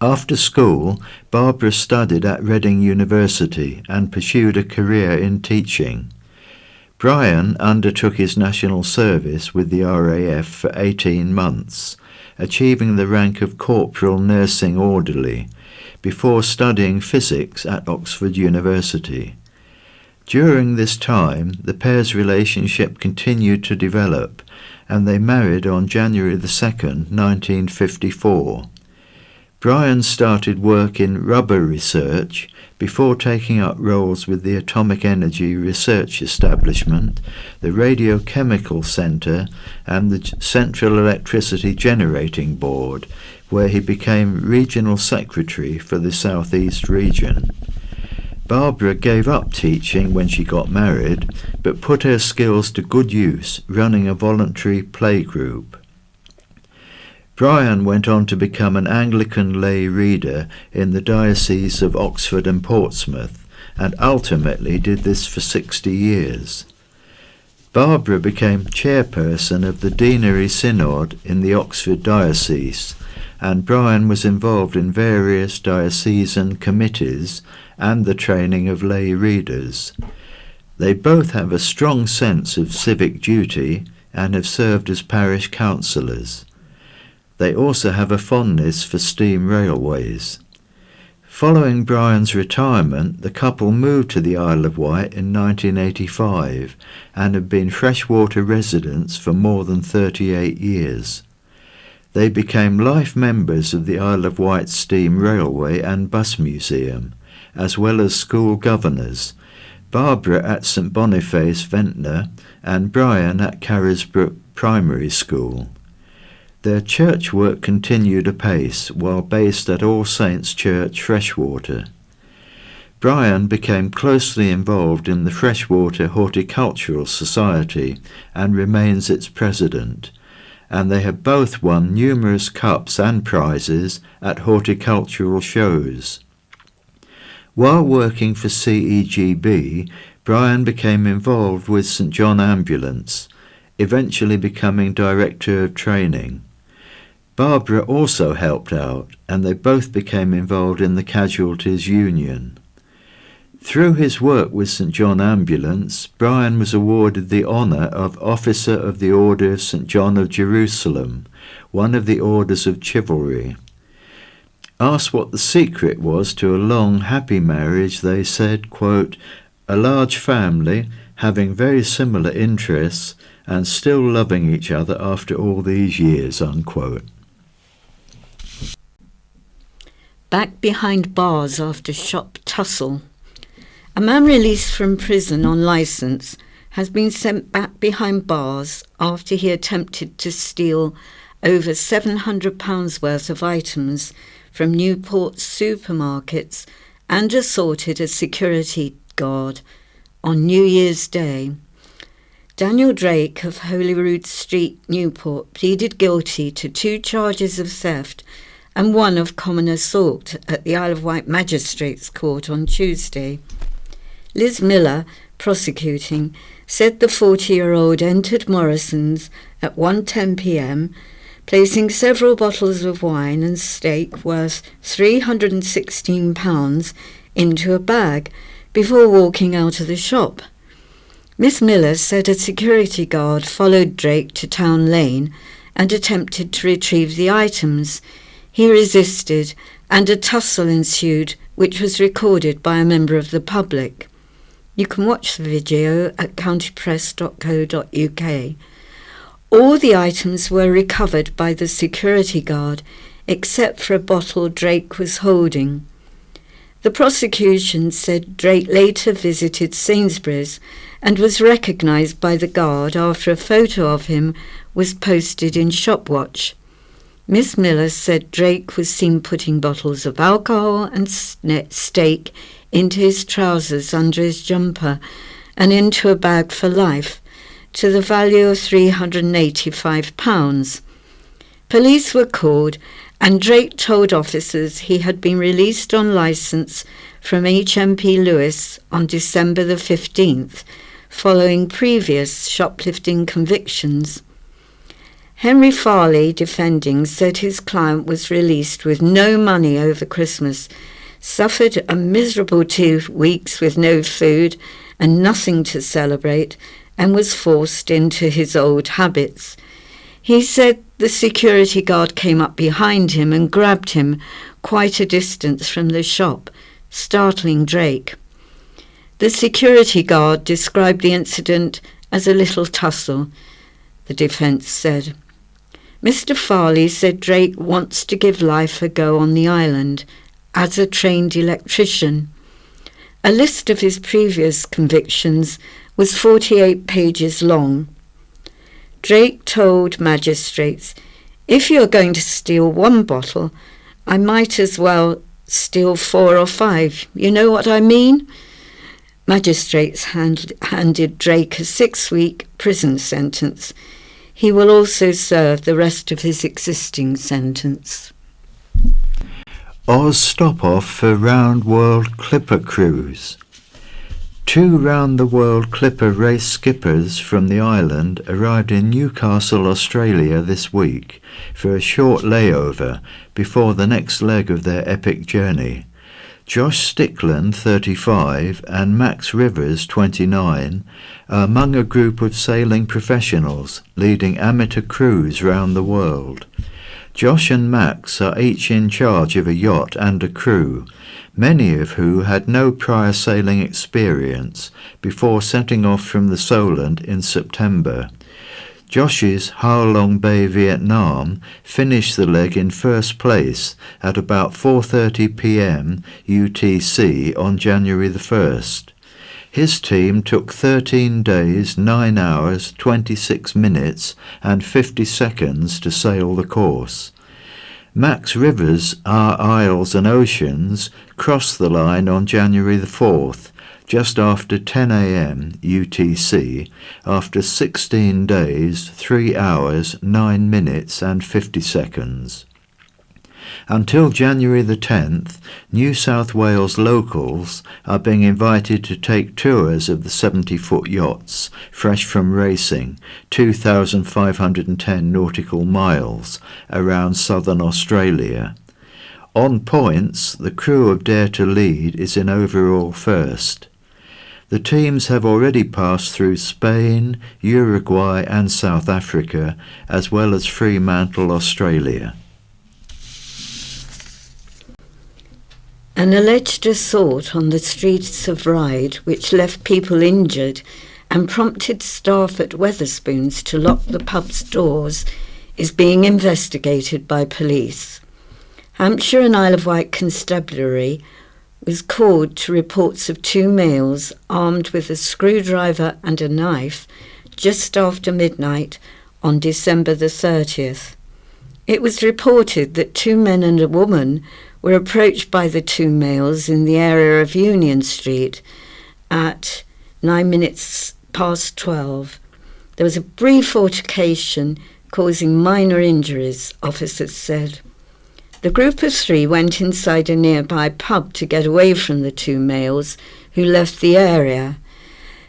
After school, Barbara studied at Reading University and pursued a career in teaching. Brian undertook his national service with the RAF for 18 months, achieving the rank of Corporal Nursing Orderly, before studying physics at Oxford University. During this time, the pair's relationship continued to develop, and they married on January 2nd, 1954. Brian started work in rubber research before taking up roles with the Atomic Energy Research Establishment, the Radiochemical Centre and the Central Electricity Generating Board, where he became Regional Secretary for the South East region. Barbara gave up teaching when she got married, but put her skills to good use running a voluntary playgroup. Brian went on to become an Anglican lay reader in the Diocese of Oxford and Portsmouth, and ultimately did this for 60 years. Barbara became chairperson of the Deanery Synod in the Oxford Diocese, and Brian was involved in various diocesan committees and the training of lay readers. They both have a strong sense of civic duty and have served as parish councillors. They also have a fondness for steam railways. Following Brian's retirement, the couple moved to the Isle of Wight in 1985 and have been freshwater residents for more than 38 years. They became life members of the Isle of Wight Steam Railway and Bus Museum, as well as school governors, Barbara at St Boniface Ventnor and Brian at Carisbrooke Primary School. Their church work continued apace while based at All Saints Church, Freshwater. Brian became closely involved in the Freshwater Horticultural Society and remains its president, and they have both won numerous cups and prizes at horticultural shows. While working for CEGB, Brian became involved with St John Ambulance, eventually becoming Director of Training. Barbara also helped out, and they both became involved in the Casualties Union. Through his work with St John Ambulance, Brian was awarded the honour of Officer of the Order of St John of Jerusalem, one of the orders of chivalry. Asked what the secret was to a long, happy marriage, they said, quote, "A large family, having very similar interests, and still loving each other after all these years," unquote. Back behind bars after shop tussle. A man released from prison on licence has been sent back behind bars after he attempted to steal over £700 worth of items from Newport supermarkets and assaulted a security guard on New Year's Day. Daniel Drake of Holyrood Street, Newport, pleaded guilty to 2 charges of theft and 1 of common assault at the Isle of Wight Magistrates Court on Tuesday. Liz Miller, prosecuting, said the 40-year-old entered Morrison's at 1:10 p.m, placing several bottles of wine and steak worth £316 into a bag before walking out of the shop. Miss Miller said a security guard followed Drake to Town Lane and attempted to retrieve the items. He resisted and a tussle ensued, which was recorded by a member of the public. You can watch the video at countypress.co.uk. All the items were recovered by the security guard, except for a bottle Drake was holding. The prosecution said Drake later visited Sainsbury's and was recognised by the guard after a photo of him was posted in Shopwatch. Miss Miller said Drake was seen putting bottles of alcohol and steak into his trousers under his jumper and into a bag for life, to the value of £385. Police were called and Drake told officers he had been released on licence from HMP Lewis on December the 15th, following previous shoplifting convictions. Henry Farley, defending, said his client was released with no money over Christmas, suffered a miserable 2 weeks with no food and nothing to celebrate, and was forced into his old habits. He said the security guard came up behind him and grabbed him quite a distance from the shop, startling Drake. The security guard described the incident as a little tussle, the defence said. Mr. Farley said Drake wants to give life a go on the island as a trained electrician. A list of his previous convictions was 48 pages long. Drake told magistrates, "If you're going to steal 1 bottle, I might as well steal 4 or 5. You know what I mean?" Magistrates handed Drake a 6-week prison sentence. He will also serve the rest of his existing sentence. Oz stop-off for Round World Clipper Cruise. 2 round-the-world clipper race skippers from the island arrived in Newcastle, Australia this week for a short layover before the next leg of their epic journey. Josh Stickland, 35, and Max Rivers, 29, are among a group of sailing professionals leading amateur crews round the world. Josh and Max are each in charge of a yacht and a crew, many of who had no prior sailing experience before setting off from the Solent in September. Josh's Ha Long Bay Vietnam finished the leg in first place at about 4:30 p.m. UTC on January the 1st. His team took 13 days, 9 hours, 26 minutes and 50 seconds to sail the course. Max Rivers, Our Isles and Oceans crossed the line on January the 4th, just after 10 a.m. UTC, after 16 days, 3 hours, 9 minutes and 50 seconds. Until January the 10th, New South Wales locals are being invited to take tours of the 70-foot yachts, fresh from racing, 2,510 nautical miles around southern Australia. On points, the crew of Dare to Lead is in overall first. The teams have already passed through Spain, Uruguay and South Africa, as well as Fremantle, Australia. An alleged assault on the streets of Ryde, which left people injured and prompted staff at Wetherspoons to lock the pub's doors, is being investigated by police. Hampshire and Isle of Wight Constabulary was called to reports of 2 males armed with a screwdriver and a knife just after midnight on December the 30th. It was reported that 2 men and a woman were approached by the 2 males in the area of Union Street at 12:09. There was a brief altercation causing minor injuries, officers said. The group of 3 went inside a nearby pub to get away from the 2 males who left the area.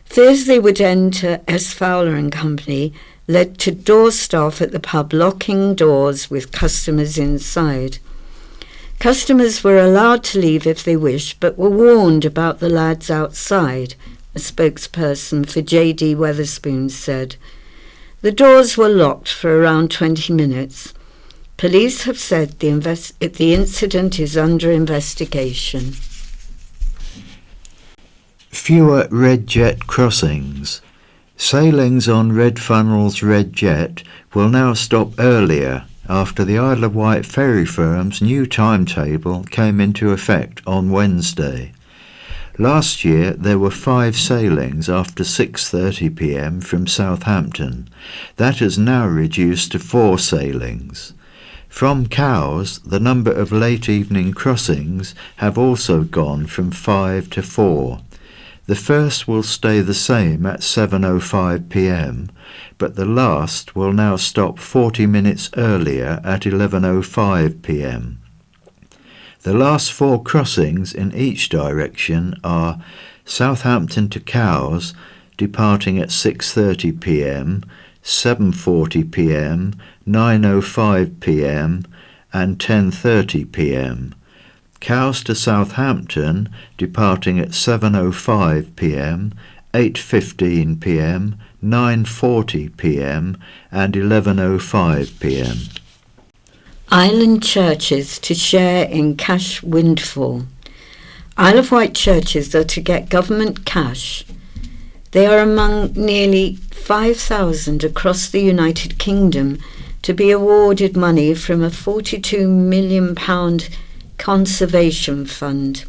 Fears they would enter S. Fowler and Company led to door staff at the pub locking doors with customers inside. Customers were allowed to leave if they wished, but were warned about the lads outside, a spokesperson for J.D. Wetherspoons said. The doors were locked for around 20 minutes. Police have said the incident is under investigation. Fewer Red Jet crossings. Sailings on Red Funnel's Red Jet will now stop earlier after the Isle of Wight ferry firm's new timetable came into effect on Wednesday. Last year there were 5 sailings after 6:30 p.m. from Southampton. That has now reduced to 4 sailings. From Cowes, the number of late evening crossings have also gone from 5 to 4. The first will stay the same at 7:05 p.m, but the last will now stop 40 minutes earlier at 11:05 p.m. The last 4 crossings in each direction are Southampton to Cowes, departing at 6:30 p.m, 7:40 p.m, 9:05 p.m and 10:30 p.m. Cowes to Southampton, departing at 7:05 p.m, 8:15 p.m, 9:40 p.m and 11:05 p.m. Island churches to share in cash windfall. Isle of Wight churches are to get government cash. They are among nearly 5,000 across the United Kingdom to be awarded money from a £42 million conservation fund.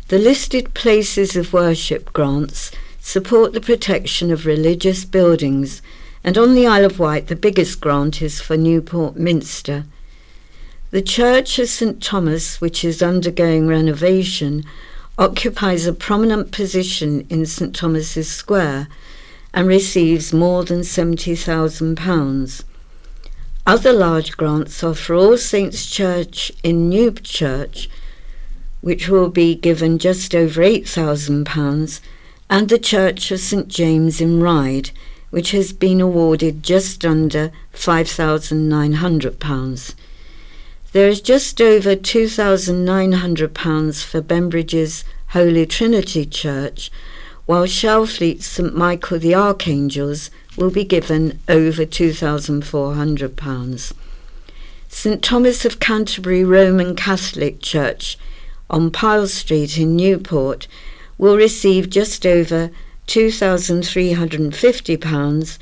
The listed places of worship grants support the protection of religious buildings, and on the Isle of Wight the biggest grant is for Newport Minster. The Church of St Thomas, which is undergoing renovation, occupies a prominent position in St Thomas's Square and receives more than £70,000. Other large grants are for All Saints Church in Newchurch, which will be given just over £8,000, and the Church of St James in Ryde, which has been awarded just under £5,900. There is just over £2,900 for Bembridge's Holy Trinity Church, while Shalfleet's St Michael the Archangels will be given over £2,400. St Thomas of Canterbury Roman Catholic Church on Pyle Street in Newport will receive just over £2,350,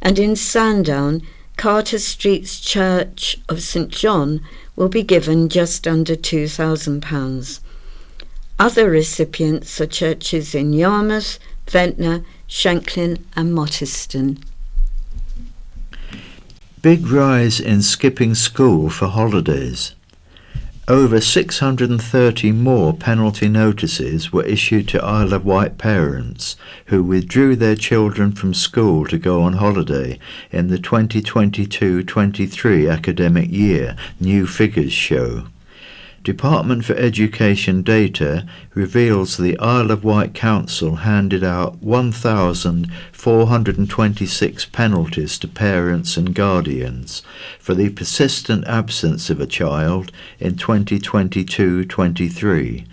and in Sandown, Carter Street's Church of St John will be given just under £2,000. Other recipients are churches in Yarmouth, Ventnor, Shanklin and Mottiston. Big rise in skipping school for holidays. Over 630 more penalty notices were issued to Isle of Wight parents who withdrew their children from school to go on holiday in the 2022-23 academic year, new figures show. Department for Education data reveals the Isle of Wight Council handed out 1,426 penalties to parents and guardians for the persistent absence of a child in 2022-23.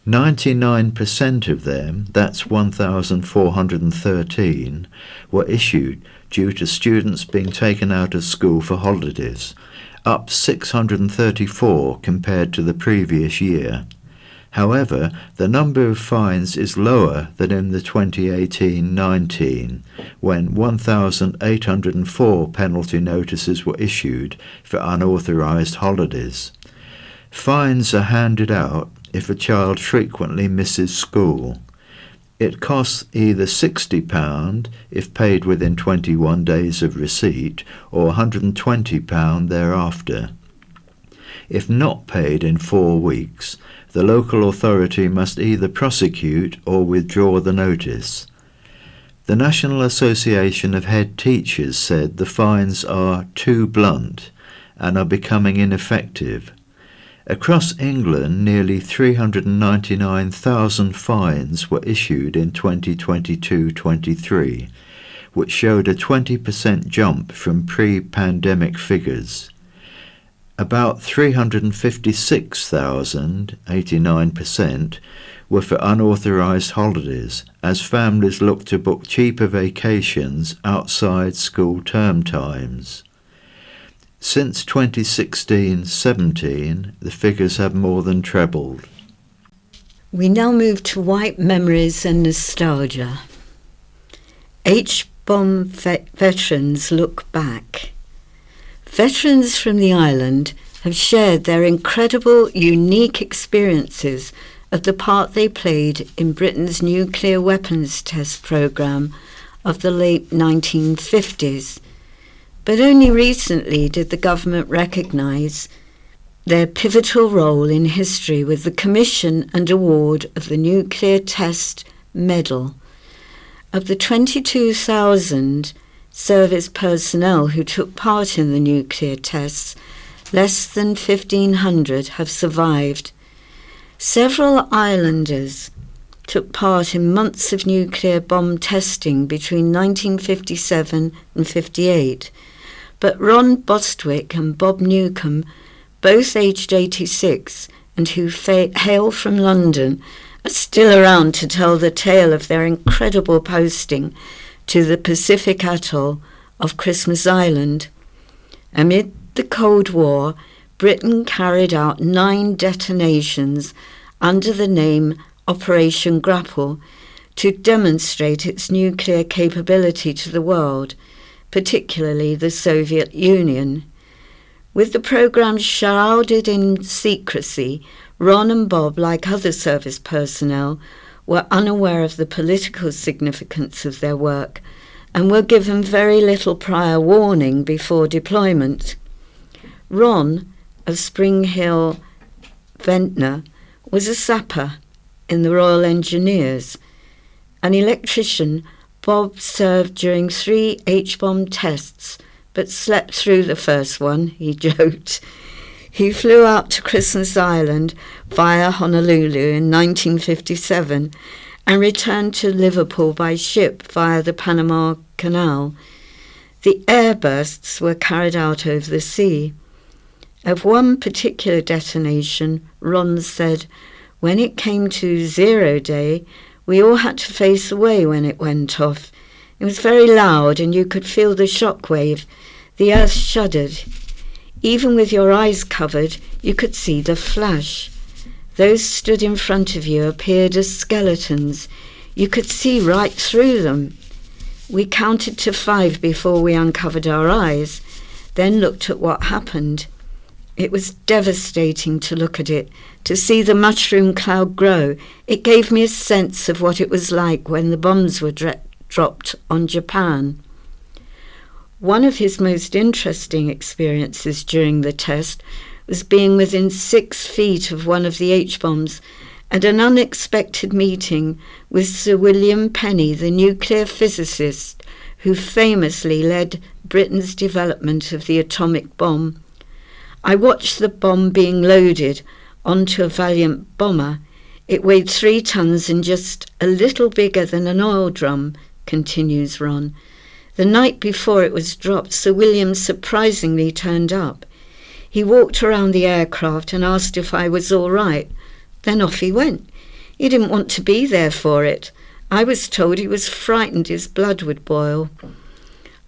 99% of them, that's 1,413, were issued due to students being taken out of school for holidays, up 634 compared to the previous year. However, the number of fines is lower than in the 2018-19, when 1,804 penalty notices were issued for unauthorised holidays. Fines are handed out if a child frequently misses school. It costs either £60 if paid within 21 days of receipt, or £120 thereafter. If not paid in 4 weeks, the local authority must either prosecute or withdraw the notice. The National Association of Head Teachers said the fines are too blunt and are becoming ineffective. Across England, nearly 399,000 fines were issued in 2022-23, which showed a 20% jump from pre-pandemic figures. About 356,000, 89%, were for unauthorised holidays, as families looked to book cheaper vacations outside school term times. Since 2016-17, the figures have more than trebled. We now move to Wight memories and nostalgia. H-bomb veterans look back. Veterans from the island have shared their incredible, unique experiences of the part they played in Britain's nuclear weapons test programme of the late 1950s. But only recently did the government recognise their pivotal role in history with the commission and award of the Nuclear Test Medal. Of the 22,000 service personnel who took part in the nuclear tests, less than 1,500 have survived. Several islanders took part in months of nuclear bomb testing between 1957 and 58. But Ron Bostwick and Bob Newcombe, both aged 86 and who hail from London, are still around to tell the tale of their incredible posting to the Pacific atoll of Christmas Island. Amid the Cold War, Britain carried out 9 detonations under the name Operation Grapple to demonstrate its nuclear capability to the world, particularly the Soviet Union. With the programme shrouded in secrecy, Ron and Bob, like other service personnel, were unaware of the political significance of their work and were given very little prior warning before deployment. Ron, of Spring Hill, Ventnor, was a sapper in the Royal Engineers. An electrician, Bob served during 3 H-bomb tests, but slept through the first one, he joked. He flew out to Christmas Island via Honolulu in 1957 and returned to Liverpool by ship via the Panama Canal. The airbursts were carried out over the sea. Of one particular detonation, Ron said, "When it came to 0 day, we all had to face away when it went off. It was very loud and you could feel the shockwave. The earth shuddered. Even with your eyes covered, you could see the flash. Those stood in front of you appeared as skeletons. You could see right through them. We counted to 5 before we uncovered our eyes, then looked at what happened. It was devastating to look at it, to see the mushroom cloud grow. It gave me a sense of what it was like when the bombs were dropped on Japan." One of his most interesting experiences during the test was being within 6 feet of one of the H-bombs, and an unexpected meeting with Sir William Penny, the nuclear physicist who famously led Britain's development of the atomic bomb. I watched the bomb being loaded onto a Valiant bomber. It weighed 3 tons and just a little bigger than an oil drum, continues Ron. The night before it was dropped, Sir William surprisingly turned up. He walked around the aircraft and asked if I was all right. Then off he went. He didn't want to be there for it. I was told he was frightened his blood would boil.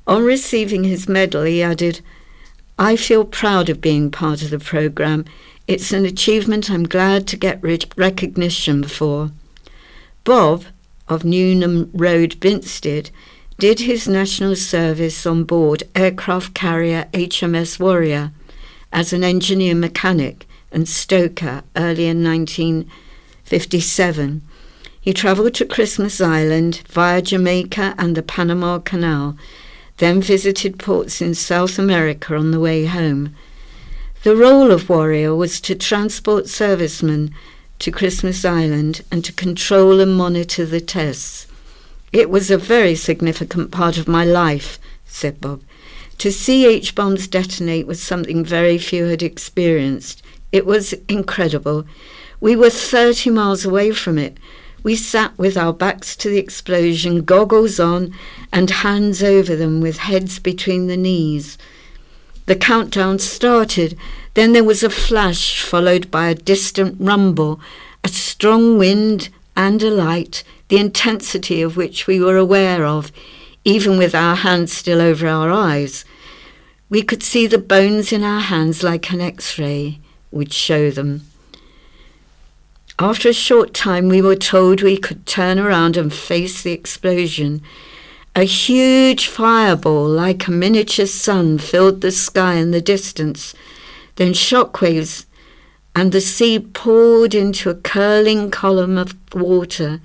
On receiving his medal, he added, "I feel proud of being part of the programme. It's an achievement I'm glad to get recognition for." Bob, of Newnham Road, Binstead, did his national service on board aircraft carrier HMS Warrior as an engineer mechanic and stoker early in 1957. He travelled to Christmas Island via Jamaica and the Panama Canal, then visited ports in South America on the way home. The role of Warrior was to transport servicemen to Christmas Island and to control and monitor the tests. "It was a very significant part of my life," said Bob. "To see H-bombs detonate was something very few had experienced. It was incredible. We were 30 miles away from it. We sat with our backs to the explosion, goggles on, and hands over them with heads between the knees. The countdown started. Then there was a flash, followed by a distant rumble, a strong wind and a light, the intensity of which we were aware of, even with our hands still over our eyes. We could see the bones in our hands like an X-ray would show them. After a short time, we were told we could turn around and face the explosion. A huge fireball like a miniature sun filled the sky in the distance. Then shockwaves, and the sea poured into a curling column of water.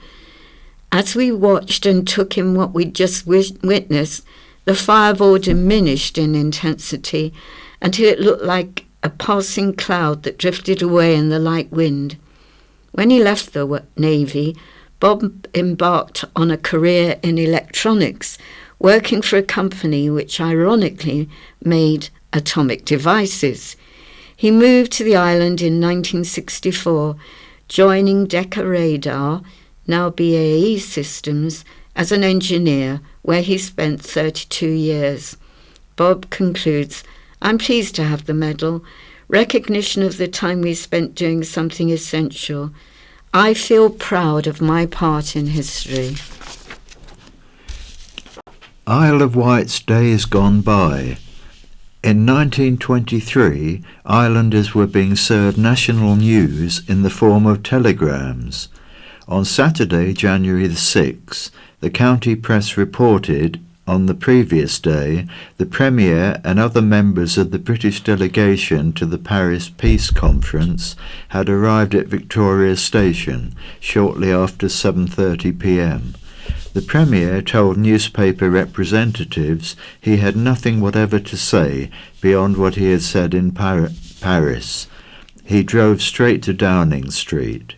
As we watched and took in what we'd just witnessed, the fireball diminished in intensity until it looked like a passing cloud that drifted away in the light wind. When he left the Navy, Bob embarked on a career in electronics, working for a company which ironically made atomic devices. He moved to the island in 1964, joining Decca Radar, now BAE Systems, as an engineer, where he spent 32 years. Bob concludes, "I'm pleased to have the medal, recognition of the time we spent doing something essential. I feel proud of my part in history." Isle of Wight's days gone by. In 1923, islanders were being served national news in the form of telegrams. On Saturday, January the 6th, the county press reported on the previous day, the Premier and other members of the British delegation to the Paris Peace Conference had arrived at Victoria Station shortly after 7:30 p.m. The Premier told newspaper representatives he had nothing whatever to say beyond what he had said in Paris. He drove straight to Downing Street.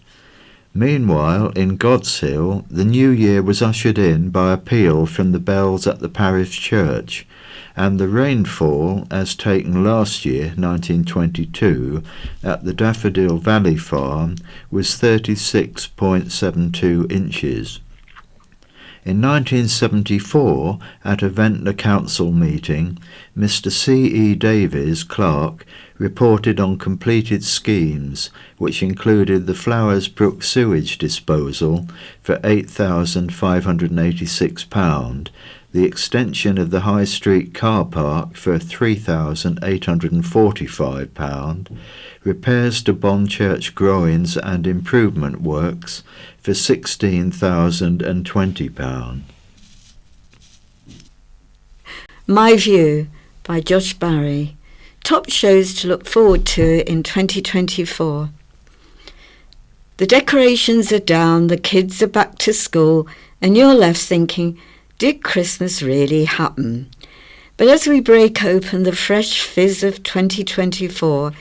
Meanwhile, in God's Hill, the new year was ushered in by a peal from the bells at the parish church, and the rainfall, as taken last year, 1922, at the Daffodil Valley Farm, was 36.72 inches. In 1974, at a Ventnor Council meeting, Mr. C.E. Davies, clerk, reported on completed schemes, which included the Flowers Brook sewage disposal for £8,586, the extension of the High Street car park for £3,845, repairs to Bonchurch groins and improvement works for £16,020. My View by Josh Barry. Top shows to look forward to in 2024. The decorations are down, the kids are back to school, and you're left thinking, did Christmas really happen? But as we break open the fresh fizz of 2024,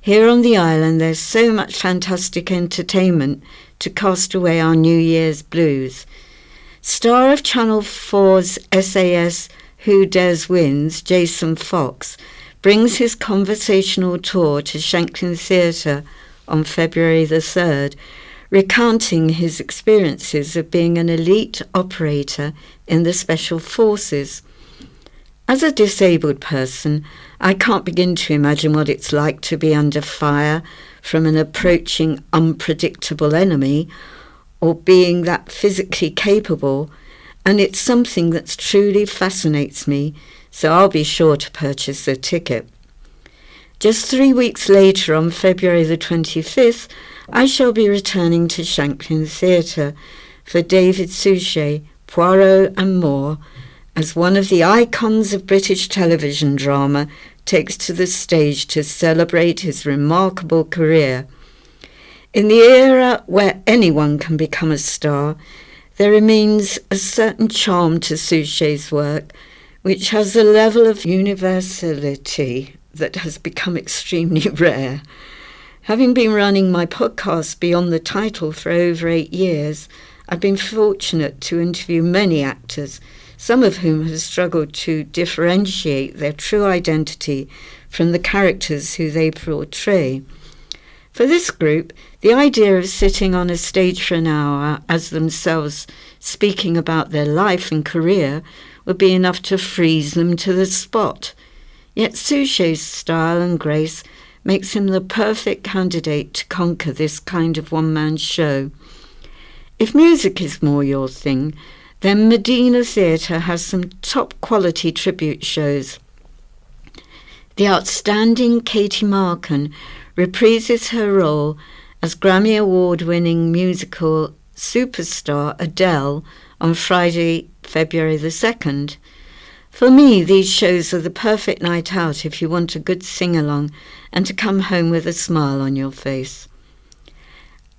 Here on the island there's so much fantastic entertainment to cast away our New Year's blues. Star of Channel 4's SAS Who Dares Wins, Jason Fox, brings his conversational tour to Shanklin Theatre on February the 3rd, recounting his experiences of being an elite operator in the Special Forces. As a disabled person, I can't begin to imagine what it's like to be under fire from an approaching unpredictable enemy, or being that physically capable, and it's something that truly fascinates me, so I'll be sure to purchase a ticket. Just 3 weeks later, on February the 25th, I shall be returning to Shanklin Theatre for David Suchet, Poirot and More, as one of the icons of British television drama takes to the stage to celebrate his remarkable career. In the era where anyone can become a star, there remains a certain charm to Suchet's work, which has a level of universality that has become extremely rare. Having been running my podcast Beyond the Title for over 8 years, I've been fortunate to interview many actors, some of whom have struggled to differentiate their true identity from the characters who they portray. For this group, the idea of sitting on a stage for an hour as themselves speaking about their life and career would be enough to freeze them to the spot. Yet Suchet's style and grace makes him the perfect candidate to conquer this kind of one-man show. If music is more your thing, then Medina Theatre has some top-quality tribute shows. The outstanding Katie Marken reprises her role as Grammy Award-winning musical superstar Adele on Friday, February the 2nd. For me, these shows are the perfect night out if you want a good sing-along and to come home with a smile on your face.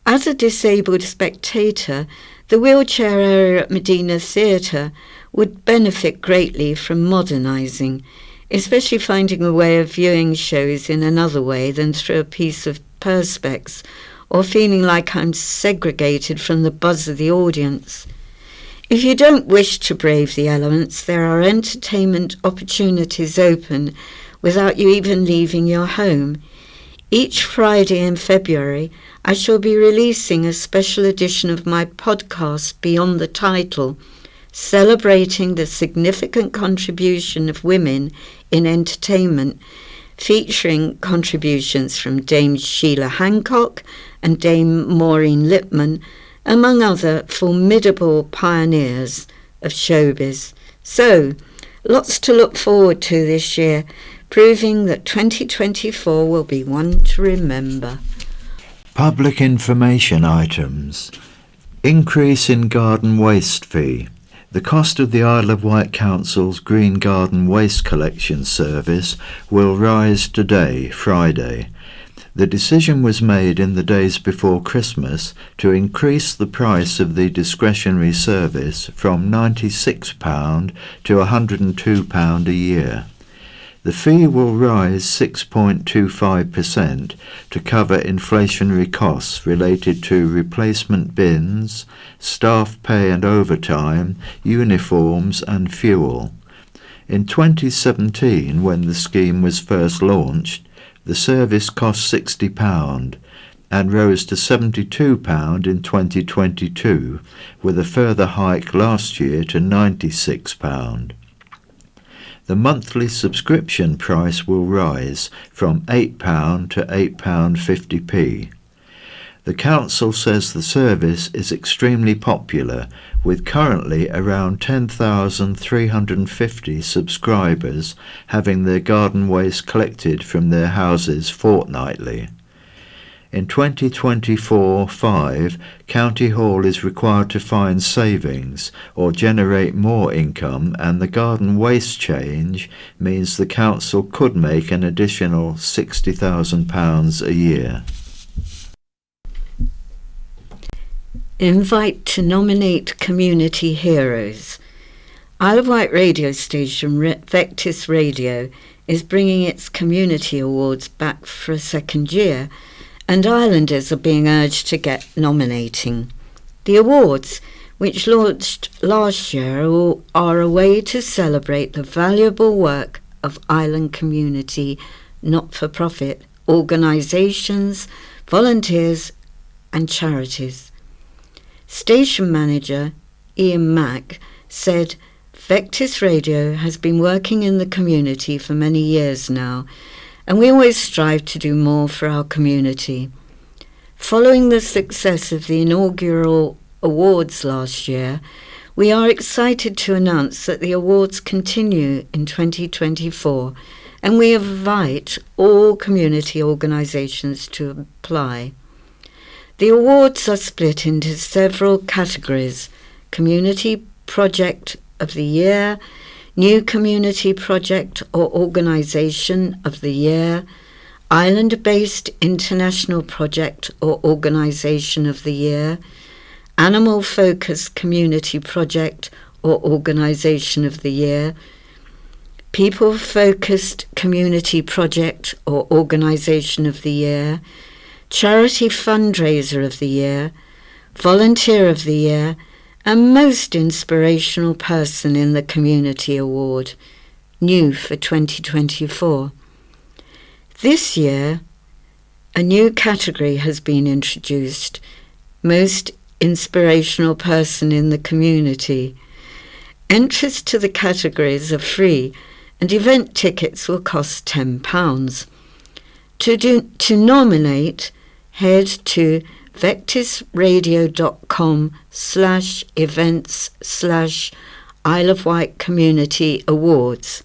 As a disabled spectator, the wheelchair area at Medina Theatre would benefit greatly from modernising, especially finding a way of viewing shows in another way than through a piece of perspex, or feeling like I'm segregated from the buzz of the audience. If you don't wish to brave the elements, there are entertainment opportunities open without you even leaving your home. Each Friday in February, I shall be releasing a special edition of my podcast Beyond the Title, celebrating the significant contribution of women in entertainment, featuring contributions from Dame Sheila Hancock and Dame Maureen Lipman, among other formidable pioneers of showbiz. So, lots to look forward to this year, proving that 2024 will be one to remember. Public information items. Increase in garden waste fee. The cost of the Isle of Wight Council's Green Garden Waste Collection Service will rise today, Friday. The decision was made in the days before Christmas to increase the price of the discretionary service from £96 to £102 a year. The fee will rise 6.25% to cover inflationary costs related to replacement bins, staff pay and overtime, uniforms and fuel. In 2017, when the scheme was first launched, the service cost £60 and rose to £72 in 2022, with a further hike last year to £96. The monthly subscription price will rise from £8 to £8.50p. The council says the service is extremely popular, with currently around 10,350 subscribers having their garden waste collected from their houses fortnightly. In 2024-5, County Hall is required to find savings or generate more income, and the garden waste change means the council could make an additional £60,000 a year. Invite to nominate community heroes. Isle of Wight radio station Vectis Radio is bringing its community awards back for a second year, and islanders are being urged to get nominating. The awards, which launched last year, are a way to celebrate the valuable work of island community not-for-profit organisations, volunteers and charities. Station manager Ian Mack said, Vectis Radio has been working in the community for many years now, and we always strive to do more for our community. Following the success of the inaugural awards last year, we are excited to announce that the awards continue in 2024, and we invite all community organisations to apply. The awards are split into several categories: Community Project of the Year, New Community Project or Organisation of the Year, Island-Based International Project or Organisation of the Year, Animal-Focused Community Project or Organisation of the Year, People-Focused Community Project or Organisation of the Year, Charity Fundraiser of the Year, Volunteer of the Year, and Most Inspirational Person in the Community Award, new for 2024. This year, a new category has been introduced, Most Inspirational Person in the Community. Entries to the categories are free, and event tickets will cost £10. To nominate, head to vectisradio.com/events/Isle of Wight Community Awards.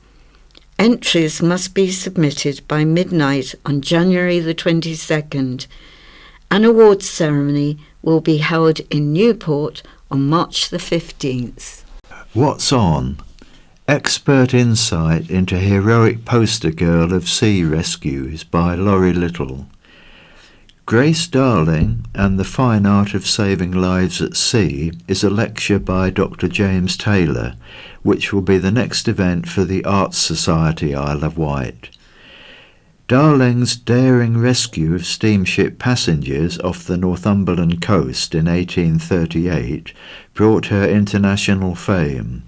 Entries must be submitted by midnight on January the 22nd. An awards ceremony will be held in Newport on March the 15th. What's on? Expert insight into heroic poster girl of sea rescues by Laurie Little. Grace Darling and the Fine Art of Saving Lives at Sea is a lecture by Dr. James Taylor, which will be the next event for the Arts Society Isle of Wight. Darling's daring rescue of steamship passengers off the Northumberland coast in 1838 brought her international fame.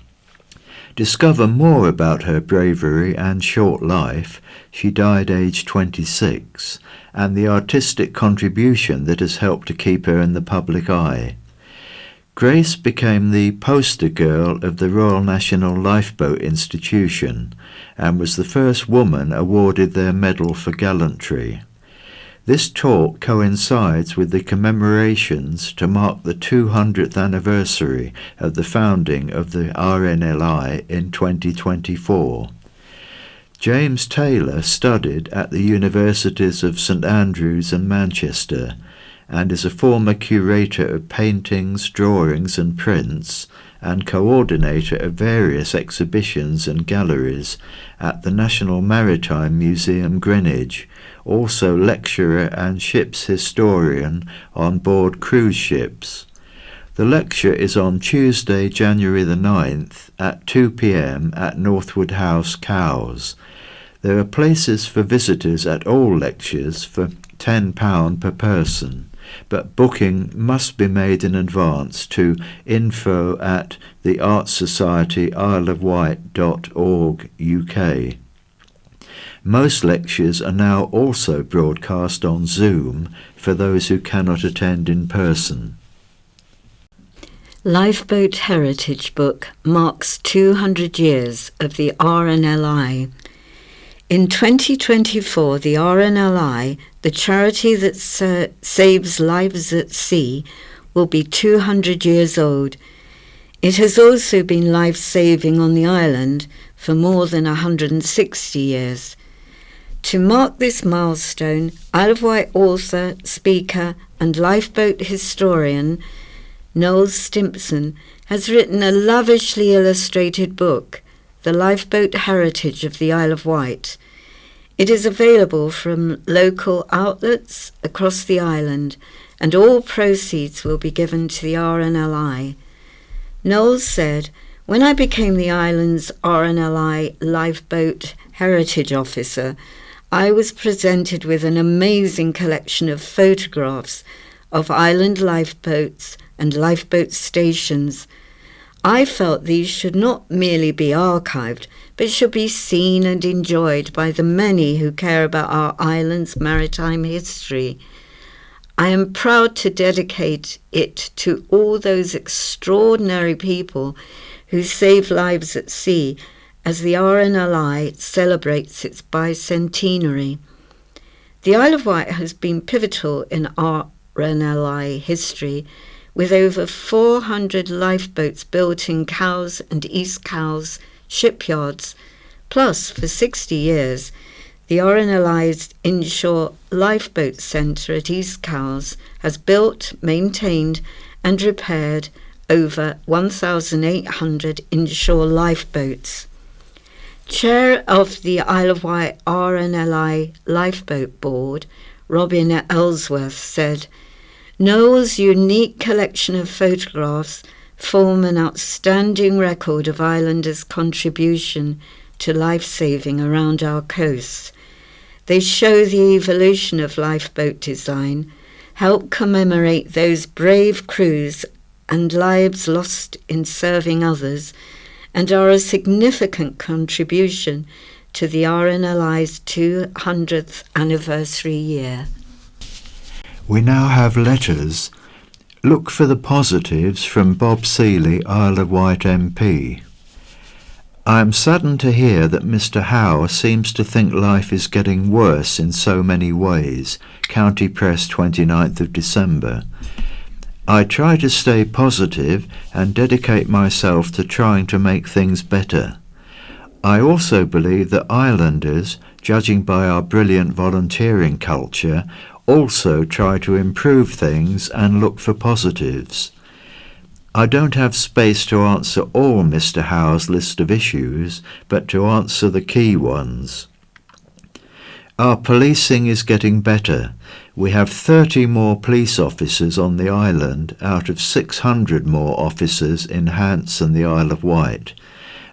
Discover more about her bravery and short life, she died aged 26, and the artistic contribution that has helped to keep her in the public eye. Grace became the poster girl of the Royal National Lifeboat Institution and was the first woman awarded their Medal for Gallantry. This talk coincides with the commemorations to mark the 200th anniversary of the founding of the RNLI in 2024. James Taylor studied at the Universities of St Andrews and Manchester and is a former curator of paintings, drawings and prints and coordinator of various exhibitions and galleries at the National Maritime Museum Greenwich, also lecturer and ship's historian on board cruise ships. The lecture is on Tuesday, January the 9th at 2 p.m. at Northwood House, Cowes. There are places for visitors at all lectures for £10 per person, but booking must be made in advance to info@theartsocietyileofwight.org.uk. Most lectures are now also broadcast on Zoom for those who cannot attend in person. Lifeboat Heritage Book marks 200 years of the RNLI. In 2024, the RNLI, the charity that saves lives at sea, will be 200 years old. It has also been life-saving on the island for more than 160 years. To mark this milestone, Isle of Wight author, speaker and lifeboat historian Noel Stimpson has written a lavishly illustrated book, The Lifeboat Heritage of the Isle of Wight. It is available from local outlets across the island, and all proceeds will be given to the RNLI. Noel said, "When I became the island's RNLI Lifeboat heritage officer, I was presented with an amazing collection of photographs of island lifeboats and lifeboat stations. I felt these should not merely be archived, but should be seen and enjoyed by the many who care about our island's maritime history. I am proud to dedicate it to all those extraordinary people who save lives at sea as the RNLI celebrates its bicentenary. The Isle of Wight has been pivotal in RNLI history, with over 400 lifeboats built in Cowes and East Cowes shipyards. Plus, for 60 years, the RNLI's Inshore Lifeboat Centre at East Cowes has built, maintained and repaired over 1,800 inshore lifeboats. Chair of the Isle of Wight RNLI Lifeboat Board, Robin Ellsworth, said, "Noel's unique collection of photographs form an outstanding record of islanders' contribution to life-saving around our coasts. They show the evolution of lifeboat design, help commemorate those brave crews and lives lost in serving others, and are a significant contribution to the RNLI's 200th anniversary year." We now have letters. Look for the positives from Bob Seeley, Isle of Wight MP. I am saddened to hear that Mr. Howe seems to think life is getting worse in so many ways. County Press, 29th of December. I try to stay positive and dedicate myself to trying to make things better. I also believe that islanders, judging by our brilliant volunteering culture, also try to improve things and look for positives. I don't have space to answer all Mr. Howe's list of issues, but to answer the key ones. Our policing is getting better. We have 30 more police officers on the island out of 600 more officers in Hants and the Isle of Wight.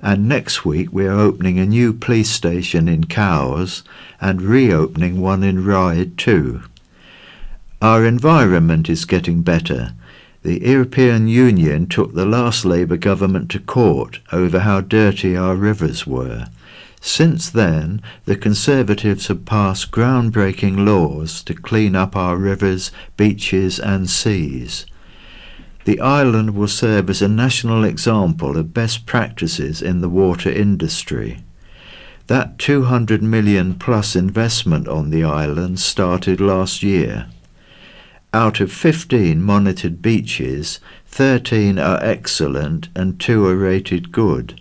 And next week we are opening a new police station in Cowes and reopening one in Ryde too. Our environment is getting better. The European Union took the last Labour government to court over how dirty our rivers were. Since then, the Conservatives have passed groundbreaking laws to clean up our rivers, beaches and seas. The island will serve as a national example of best practices in the water industry. That 200 million plus investment on the island started last year. Out of 15 monitored beaches, 13 are excellent and 2 are rated good.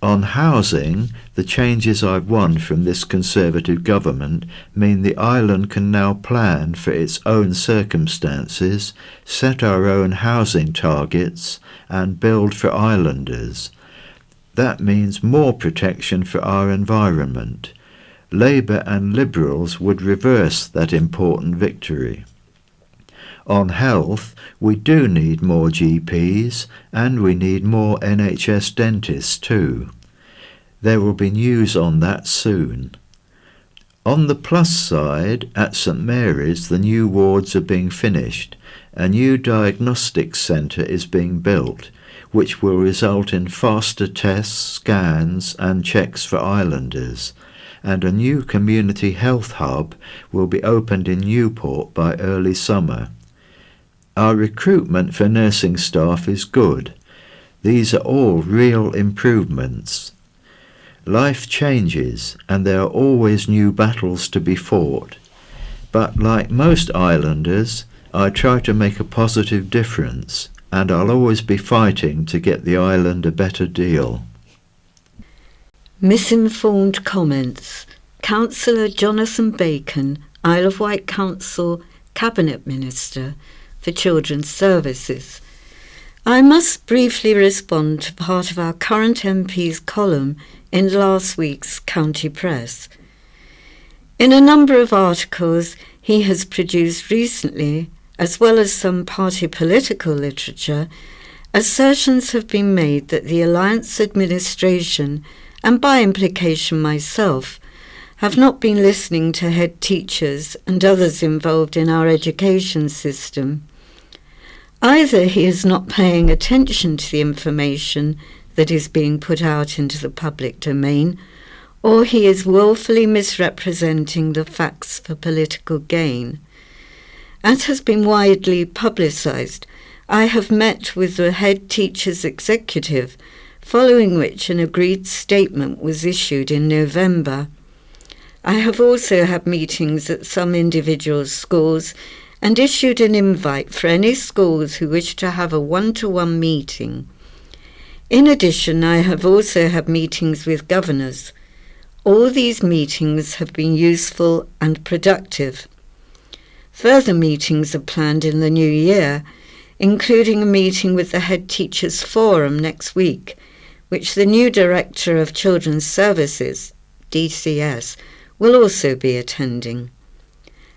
On housing, the changes I've won from this Conservative government mean the island can now plan for its own circumstances, set our own housing targets and build for islanders. That means more protection for our environment. Labour and Liberals would reverse that important victory. On health, we do need more GPs and we need more NHS dentists too. There will be news on that soon. On the plus side, at St Mary's the new wards are being finished. A new diagnostics centre is being built, which will result in faster tests, scans and checks for islanders. And a new community health hub will be opened in Newport by early summer. Our recruitment for nursing staff is good. These are all real improvements. Life changes and there are always new battles to be fought. But like most islanders, I try to make a positive difference and I'll always be fighting to get the island a better deal. Misinformed comments. Councillor Jonathan Bacon, Isle of Wight Council Cabinet Minister for Children's Services. I must briefly respond to part of our current MP's column in last week's County Press. In a number of articles he has produced recently, as well as some party political literature, assertions have been made that the Alliance administration and by implication myself, have not been listening to head teachers and others involved in our education system. Either he is not paying attention to the information that is being put out into the public domain, or he is willfully misrepresenting the facts for political gain. As has been widely publicised, I have met with the head teacher's executive, following which an agreed statement was issued in November. I have also had meetings at some individual schools and issued an invite for any schools who wish to have a one-to-one meeting. In addition, I have also had meetings with governors. All these meetings have been useful and productive. Further meetings are planned in the new year, including a meeting with the Head Teachers Forum next week, which the new Director of Children's Services, DCS, will also be attending.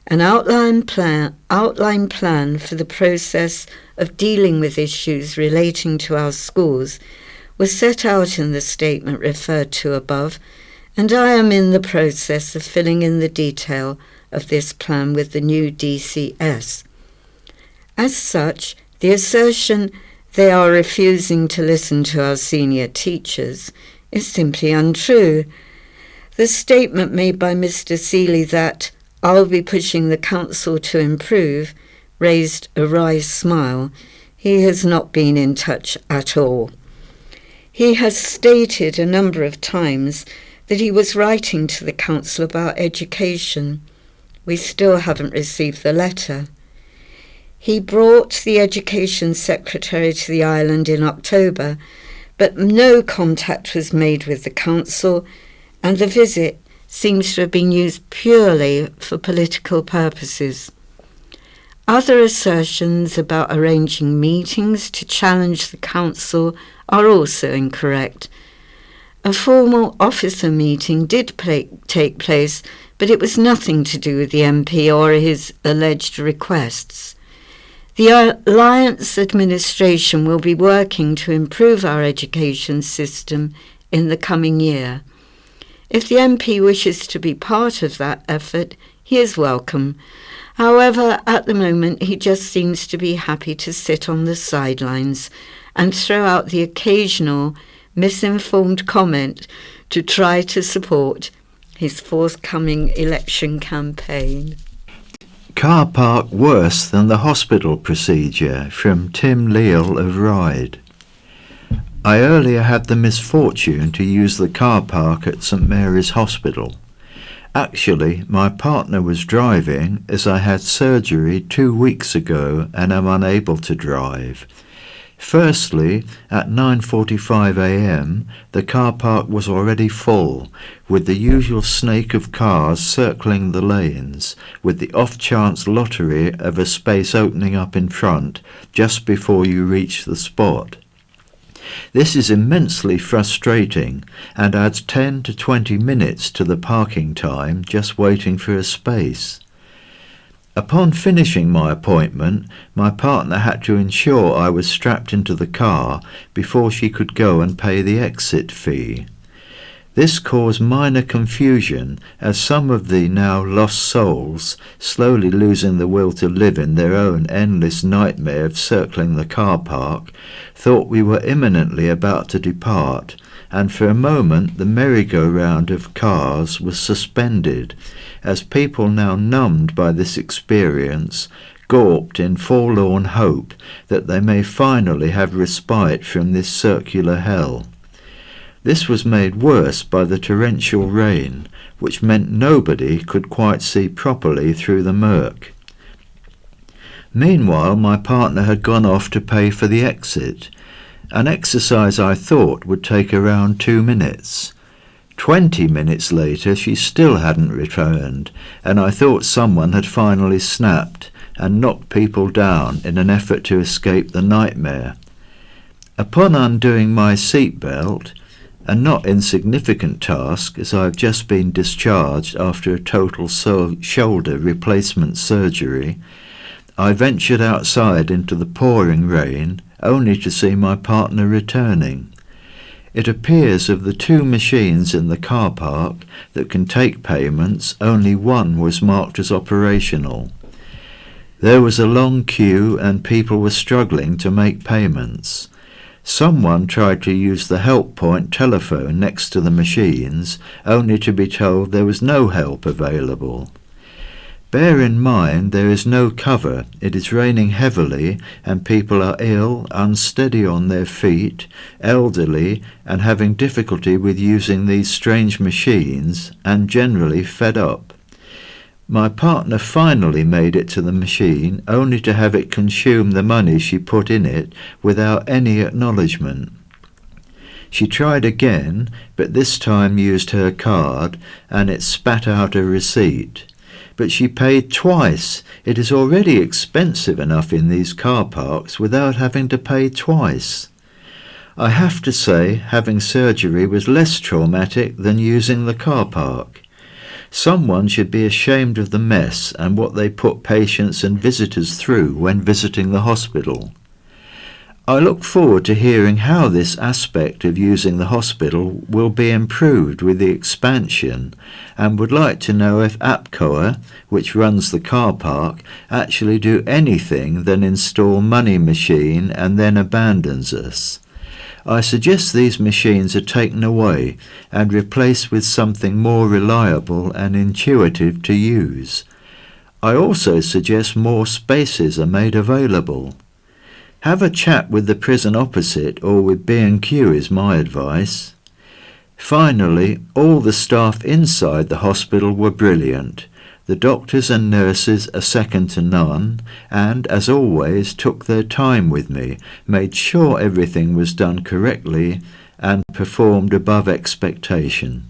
An outline plan for the process of dealing with issues relating to our schools was set out in the statement referred to above, and I am in the process of filling in the detail of this plan with the new DCS. As such, the assertion they are refusing to listen to our senior teachers is simply untrue. The statement made by Mr. Seeley that I'll be pushing the council to improve raised a wry smile. He has not been in touch at all. He has stated a number of times that he was writing to the council about education. We still haven't received the letter. He brought the Education Secretary to the island in October, but no contact was made with the council, and the visit seems to have been used purely for political purposes. Other assertions about arranging meetings to challenge the council are also incorrect. A formal officer meeting did take place, but it was nothing to do with the MP or his alleged requests. The Alliance administration will be working to improve our education system in the coming year. If the MP wishes to be part of that effort, he is welcome. However, at the moment, he just seems to be happy to sit on the sidelines and throw out the occasional misinformed comment to try to support his forthcoming election campaign. Car park worse than the hospital procedure, from Tim Leal of Ryde. I earlier had the misfortune to use the car park at St Mary's Hospital. Actually, my partner was driving as I had surgery 2 weeks ago and am unable to drive. Firstly, at 9:45 a.m, the car park was already full, with the usual snake of cars circling the lanes, with the off-chance lottery of a space opening up in front just before you reach the spot. This is immensely frustrating and adds 10 to 20 minutes to the parking time just waiting for a space. Upon finishing my appointment, my partner had to ensure I was strapped into the car before she could go and pay the exit fee. This caused minor confusion, as some of the now lost souls, slowly losing the will to live in their own endless nightmare of circling the car park, thought we were imminently about to depart, and for a moment the merry-go-round of cars was suspended, as people now numbed by this experience gawped in forlorn hope that they may finally have respite from this circular hell. This was made worse by the torrential rain, which meant nobody could quite see properly through the murk. Meanwhile, my partner had gone off to pay for the exit, an exercise I thought would take around 2 minutes. 20 minutes later she still hadn't returned, and I thought someone had finally snapped and knocked people down in an effort to escape the nightmare. Upon undoing my seat belt, a not insignificant task, as I have just been discharged after a total shoulder replacement surgery, I ventured outside into the pouring rain, only to see my partner returning. It appears of the 2 machines in the car park that can take payments, only one was marked as operational. There was a long queue and people were struggling to make payments. Someone tried to use the help point telephone next to the machines, only to be told there was no help available. Bear in mind there is no cover, it is raining heavily and people are ill, unsteady on their feet, elderly and having difficulty with using these strange machines and generally fed up. My partner finally made it to the machine only to have it consume the money she put in it without any acknowledgement. She tried again, but this time used her card and it spat out a receipt. But she paid twice. It is already expensive enough in these car parks without having to pay twice. I have to say, having surgery was less traumatic than using the car park. Someone should be ashamed of the mess and what they put patients and visitors through when visiting the hospital. I look forward to hearing how this aspect of using the hospital will be improved with the expansion and would like to know if APCOA, which runs the car park, actually do anything than install money machine and then abandons us. I suggest these machines are taken away and replaced with something more reliable and intuitive to use. I also suggest more spaces are made available. Have a chat with the prison opposite or with B&Q is my advice. Finally, all the staff inside the hospital were brilliant. The doctors and nurses are second to none and, as always, took their time with me, made sure everything was done correctly and performed above expectation.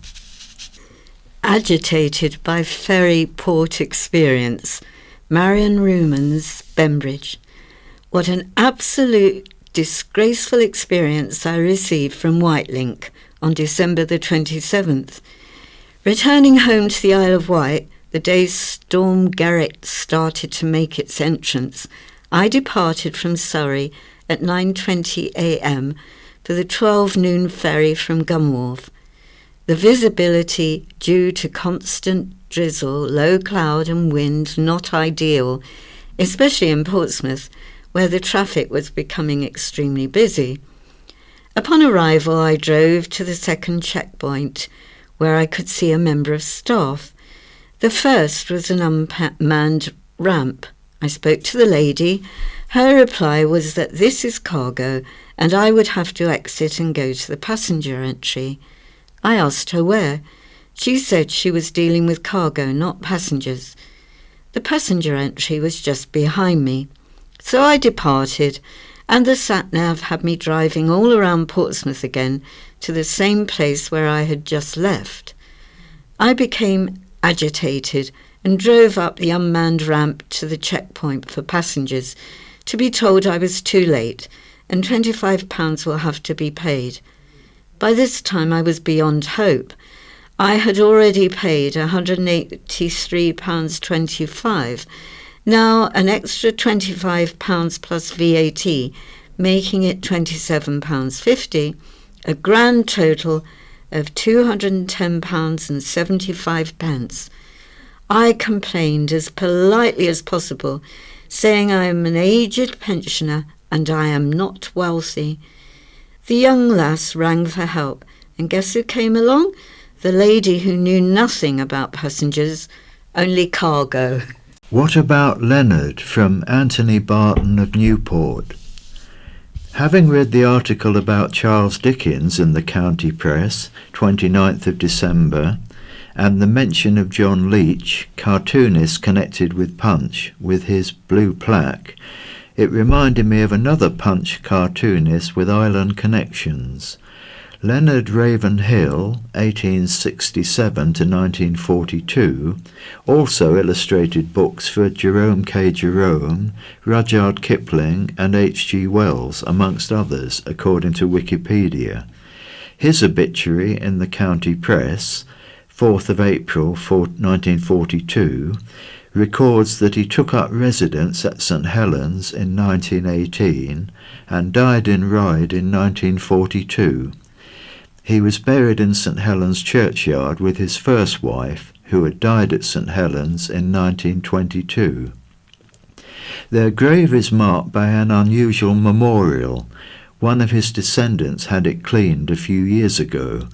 Agitated by ferry port experience, Marion Rumans, Bembridge. What an absolute disgraceful experience I received from Whitelink on December the 27th. Returning home to the Isle of Wight, the day Storm Gerrit started to make its entrance, I departed from Surrey at 9:20 a.m. for the 12 noon ferry from Gunwharf. The visibility, due to constant drizzle, low cloud and wind, not ideal, especially in Portsmouth, where the traffic was becoming extremely busy. Upon arrival, I drove to the second checkpoint, where I could see a member of staff. The first was an unmanned ramp. I spoke to the lady. Her reply was that this is cargo, and I would have to exit and go to the passenger entry. I asked her where. She said she was dealing with cargo, not passengers. The passenger entry was just behind me. So I departed, and the sat-nav had me driving all around Portsmouth again to the same place where I had just left. I became agitated and drove up the unmanned ramp to the checkpoint for passengers, to be told I was too late and £25 will have to be paid. By this time I was beyond hope. I had already paid £183.25, now an extra £25 plus VAT, making it £27.50, a grand total of £210.75. I complained as politely as possible, saying I am an aged pensioner and I am not wealthy. The young lass rang for help, and guess who came along? The lady who knew nothing about passengers, only cargo. What about Leonard from Anthony Barton of Newport? Having read the article about Charles Dickens in the county press, 29th of December, and the mention of John Leach, cartoonist connected with Punch, with his blue plaque, it reminded me of another Punch cartoonist with island connections. Leonard Ravenhill, 1867 to 1942, also illustrated books for Jerome K. Jerome, Rudyard Kipling and H.G. Wells, amongst others, according to Wikipedia. His obituary in the county press, 4th of April 1942, records that he took up residence at St Helens in 1918 and died in Ryde in 1942. He was buried in St Helens churchyard with his first wife, who had died at St Helens in 1922. Their grave is marked by an unusual memorial. One of his descendants had it cleaned a few years ago.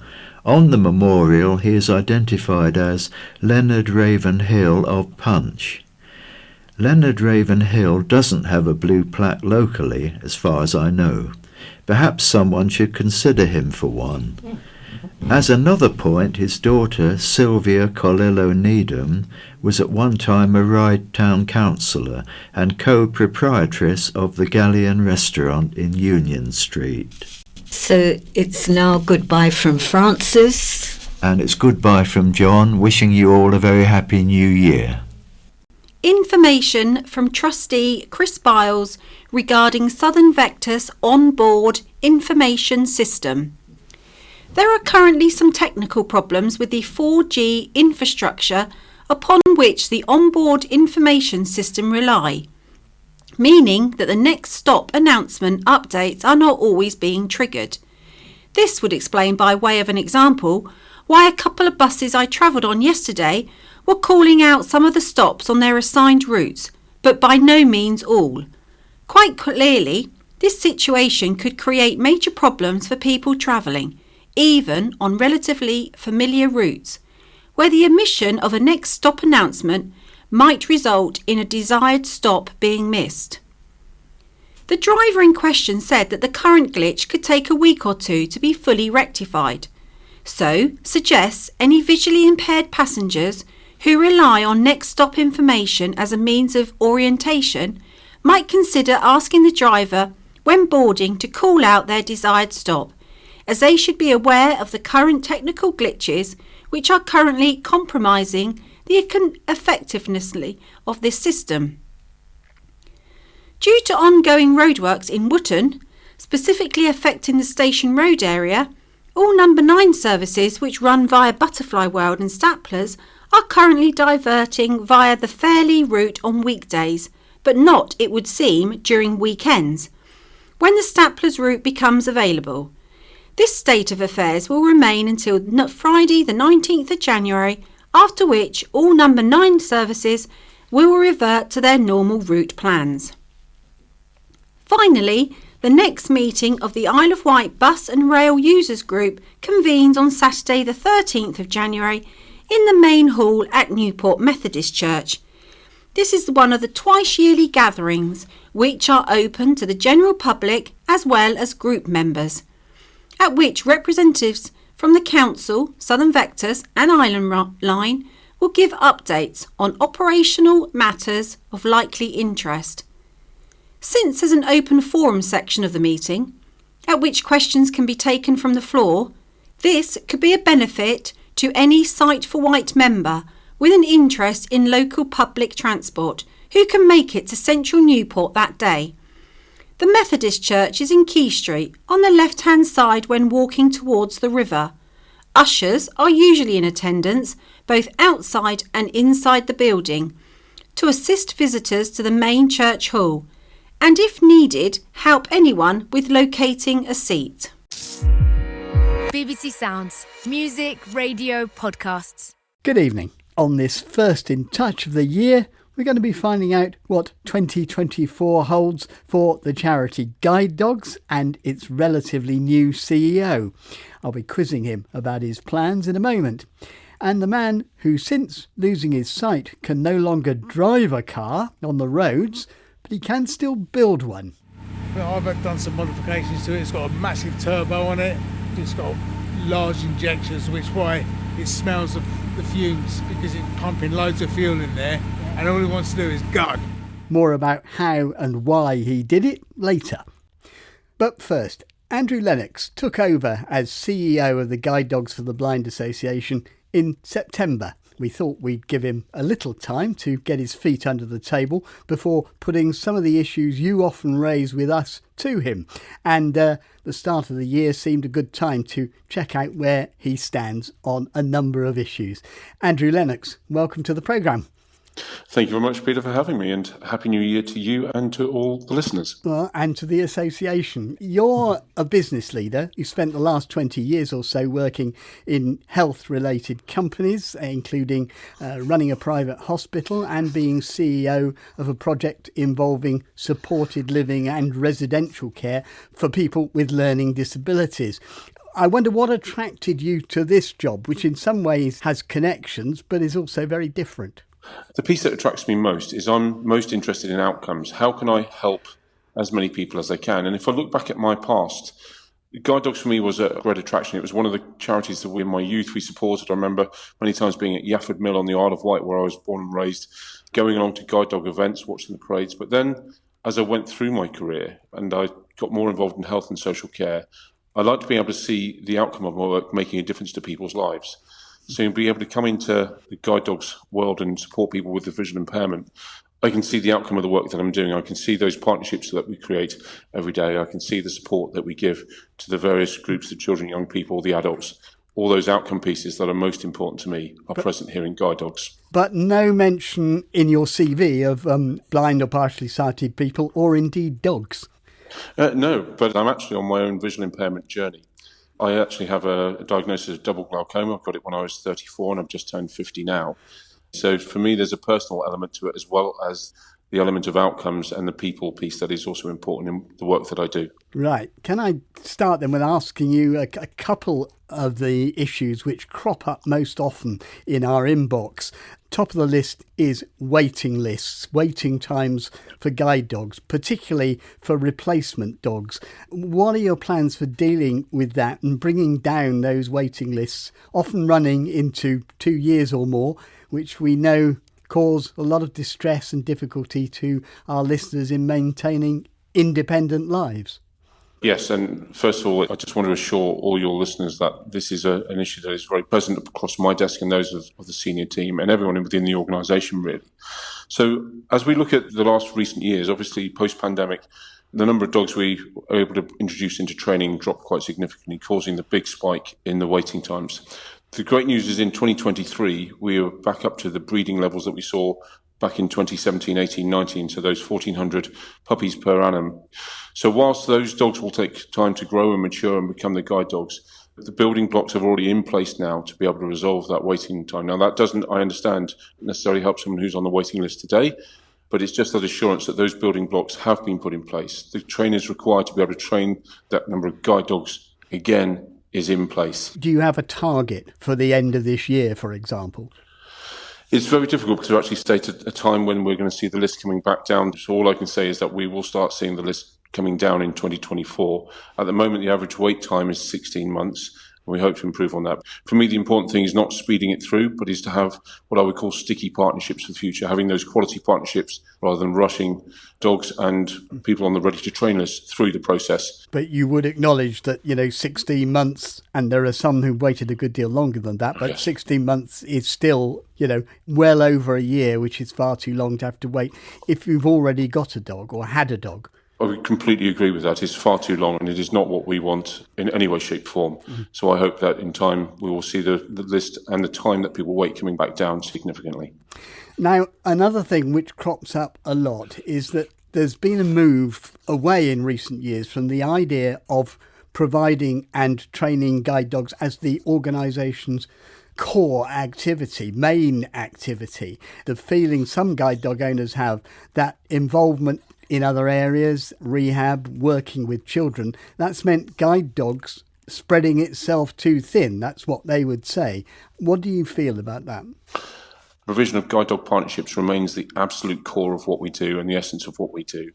On the memorial he is identified as Leonard Ravenhill of Punch. Leonard Ravenhill doesn't have a blue plaque locally, as far as I know. Perhaps someone should consider him for one. As another point, his daughter, Sylvia Colillo Needham, was at one time a Ryde Town councillor and co-proprietress of the Galleon restaurant in Union Street. So it's now goodbye from Francis. And it's goodbye from John, wishing you all a very happy new year. Information from Trustee Chris Biles regarding Southern Vectus onboard information system. There are currently some technical problems with the 4G infrastructure upon which the onboard information system rely, meaning that the next stop announcement updates are not always being triggered. This would explain, by way of an example, why a couple of buses I travelled on yesterday were calling out some of the stops on their assigned routes, but by no means all. Quite clearly, this situation could create major problems for people travelling, even on relatively familiar routes, where the omission of a next stop announcement might result in a desired stop being missed. The driver in question said that the current glitch could take a week or two to be fully rectified, so suggests any visually impaired passengers who rely on next stop information as a means of orientation might consider asking the driver when boarding to call out their desired stop, as they should be aware of the current technical glitches which are currently compromising the effectiveness of this system. Due to ongoing roadworks in Wootton, specifically affecting the Station Road area, all number 9 services which run via Butterfly World and Staplers are currently diverting via the Fairley route on weekdays, but not, it would seem, during weekends, when the Staplers route becomes available. This state of affairs will remain until Friday the 19th of January, after which all number 9 services will revert to their normal route plans. Finally, the next meeting of the Isle of Wight Bus and Rail Users Group convenes on Saturday the 13th of January in the main hall at Newport Methodist Church. This is one of the twice-yearly gatherings which are open to the general public as well as group members, at which representatives from the Council, Southern Vectus and Island Line will give updates on operational matters of likely interest. Since there's an open forum section of the meeting, at which questions can be taken from the floor, this could be a benefit to any Sight for Wight member with an interest in local public transport who can make it to central Newport that day. The Methodist Church is in Quay Street, on the left-hand side when walking towards the river. Ushers are usually in attendance, both outside and inside the building, to assist visitors to the main church hall, and if needed, help anyone with locating a seat. BBC Sounds. Music, radio, podcasts. Good evening. On this first In Touch of the year, we're going to be finding out what 2024 holds for the charity Guide Dogs and its relatively new CEO. I'll be quizzing him about his plans in a moment. And the man who, since losing his sight, can no longer drive a car on the roads, but he can still build one. I've done some modifications to it. It's got a massive turbo on it. It's got large injectors, which is why it smells of the fumes, because it's pumping loads of fuel in there, and all he wants to do is go. More about how and why he did it later. But first, Andrew Lennox took over as CEO of the Guide Dogs for the Blind Association in September. We thought we'd give him a little time to get his feet under the table before putting some of the issues you often raise with us to him. And the start of the year seemed a good time to check out where he stands on a number of issues. Andrew Lennox, welcome to the programme. Thank you very much, Peter, for having me, and Happy New Year to you and to all the listeners. Well, and to the association. You're a business leader. You spent the last 20 years or so working in health-related companies, including running a private hospital and being CEO of a project involving supported living and residential care for people with learning disabilities. I wonder what attracted you to this job, which in some ways has connections, but is also very different. The piece that attracts me most is I'm most interested in outcomes. How can I help as many people as I can? And if I look back at my past, Guide Dogs for me was a great attraction. It was one of the charities that in my youth we supported. I remember many times being at Yafford Mill on the Isle of Wight, where I was born and raised, going along to Guide Dog events, watching the parades. But then as I went through my career and I got more involved in health and social care, I like to be able to see the outcome of my work making a difference to people's lives. So you'll be able to come into the Guide Dogs world and support people with a visual impairment. I can see the outcome of the work that I'm doing. I can see those partnerships that we create every day. I can see the support that we give to the various groups of children, young people, the adults. All those outcome pieces that are most important to me are present here in Guide Dogs. But no mention in your CV of blind or partially sighted people or indeed dogs. No, but I'm actually on my own visual impairment journey. I actually have a diagnosis of double glaucoma. I got it when I was 34 and I've just turned 50 now. So for me, there's a personal element to it as well as the element of outcomes and the people piece that is also important in the work that I do. Right. Can I start then with asking you a couple of the issues which crop up most often in our inbox? Top of the list is waiting lists, waiting times for guide dogs, particularly for replacement dogs. What are your plans for dealing with that and bringing down those waiting lists, often running into 2 years or more, which we know cause a lot of distress and difficulty to our listeners in maintaining independent lives? Yes, and first of all, I just want to assure all your listeners that this is an issue that is very present across my desk and those of the senior team and everyone within the organisation, really. So as we look at the last recent years, obviously post-pandemic, the number of dogs we are able to introduce into training dropped quite significantly, causing the big spike in the waiting times. The great news is in 2023, we are back up to the breeding levels that we saw back in 2017, 18, 19, so those 1,400 puppies per annum. So whilst those dogs will take time to grow and mature and become the guide dogs, the building blocks are already in place now to be able to resolve that waiting time. Now, that doesn't, I understand, necessarily help someone who's on the waiting list today, but it's just that assurance that those building blocks have been put in place. The trainers required to be able to train that number of guide dogs again is in place. Do you have a target for the end of this year, for example? It's very difficult to actually state a time when we're going to see the list coming back down. So all I can say is that we will start seeing the list coming down in 2024. At the moment, the average wait time is 16 months. And we hope to improve on that. For me, the important thing is not speeding it through, but is to have what I would call sticky partnerships for the future, having those quality partnerships rather than rushing dogs and people on the ready to train list through the process. But you would acknowledge that, 16 months, and there are some who waited a good deal longer than that, but yes. 16 months is still, well over a year, which is far too long to have to wait if you've already got a dog or had a dog. I would completely agree with that. It's far too long and it is not what we want in any way, shape, form. Mm-hmm. So I hope that in time we will see the list and the time that people wait coming back down significantly. Now, another thing which crops up a lot is that there's been a move away in recent years from the idea of providing and training guide dogs as the organisation's core activity, main activity. The feeling some guide dog owners have that involvement in other areas, rehab, working with children, that's meant guide dogs spreading itself too thin. That's what they would say. What do you feel about that? Provision of guide dog partnerships remains the absolute core of what we do and the essence of what we do.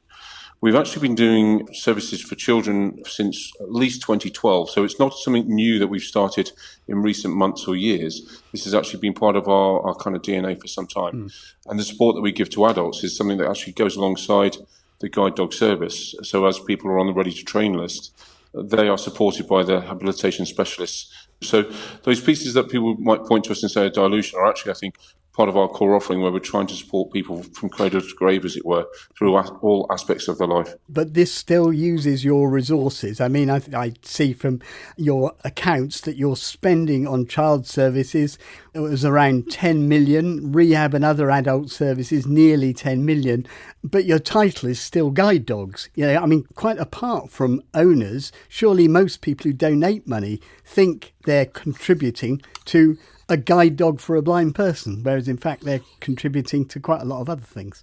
We've actually been doing services for children since at least 2012, so it's not something new that we've started in recent months or years. This has actually been part of our kind of DNA for some time. And the support that we give to adults is something that actually goes alongside the guide dog service. So as people are on the ready to train list, they are supported by the habilitation specialists. So those pieces that people might point to us and say a dilution are actually, I think, part of our core offering where we're trying to support people from cradle to grave, as it were, through all aspects of their life. But this still uses your resources. I mean, I see from your accounts that your spending on child services, it was around 10 million, rehab and other adult services, nearly 10 million. But your title is still Guide Dogs. You know, I mean, quite apart from owners, surely most people who donate money think they're contributing to a guide dog for a blind person, whereas in fact they're contributing to quite a lot of other things.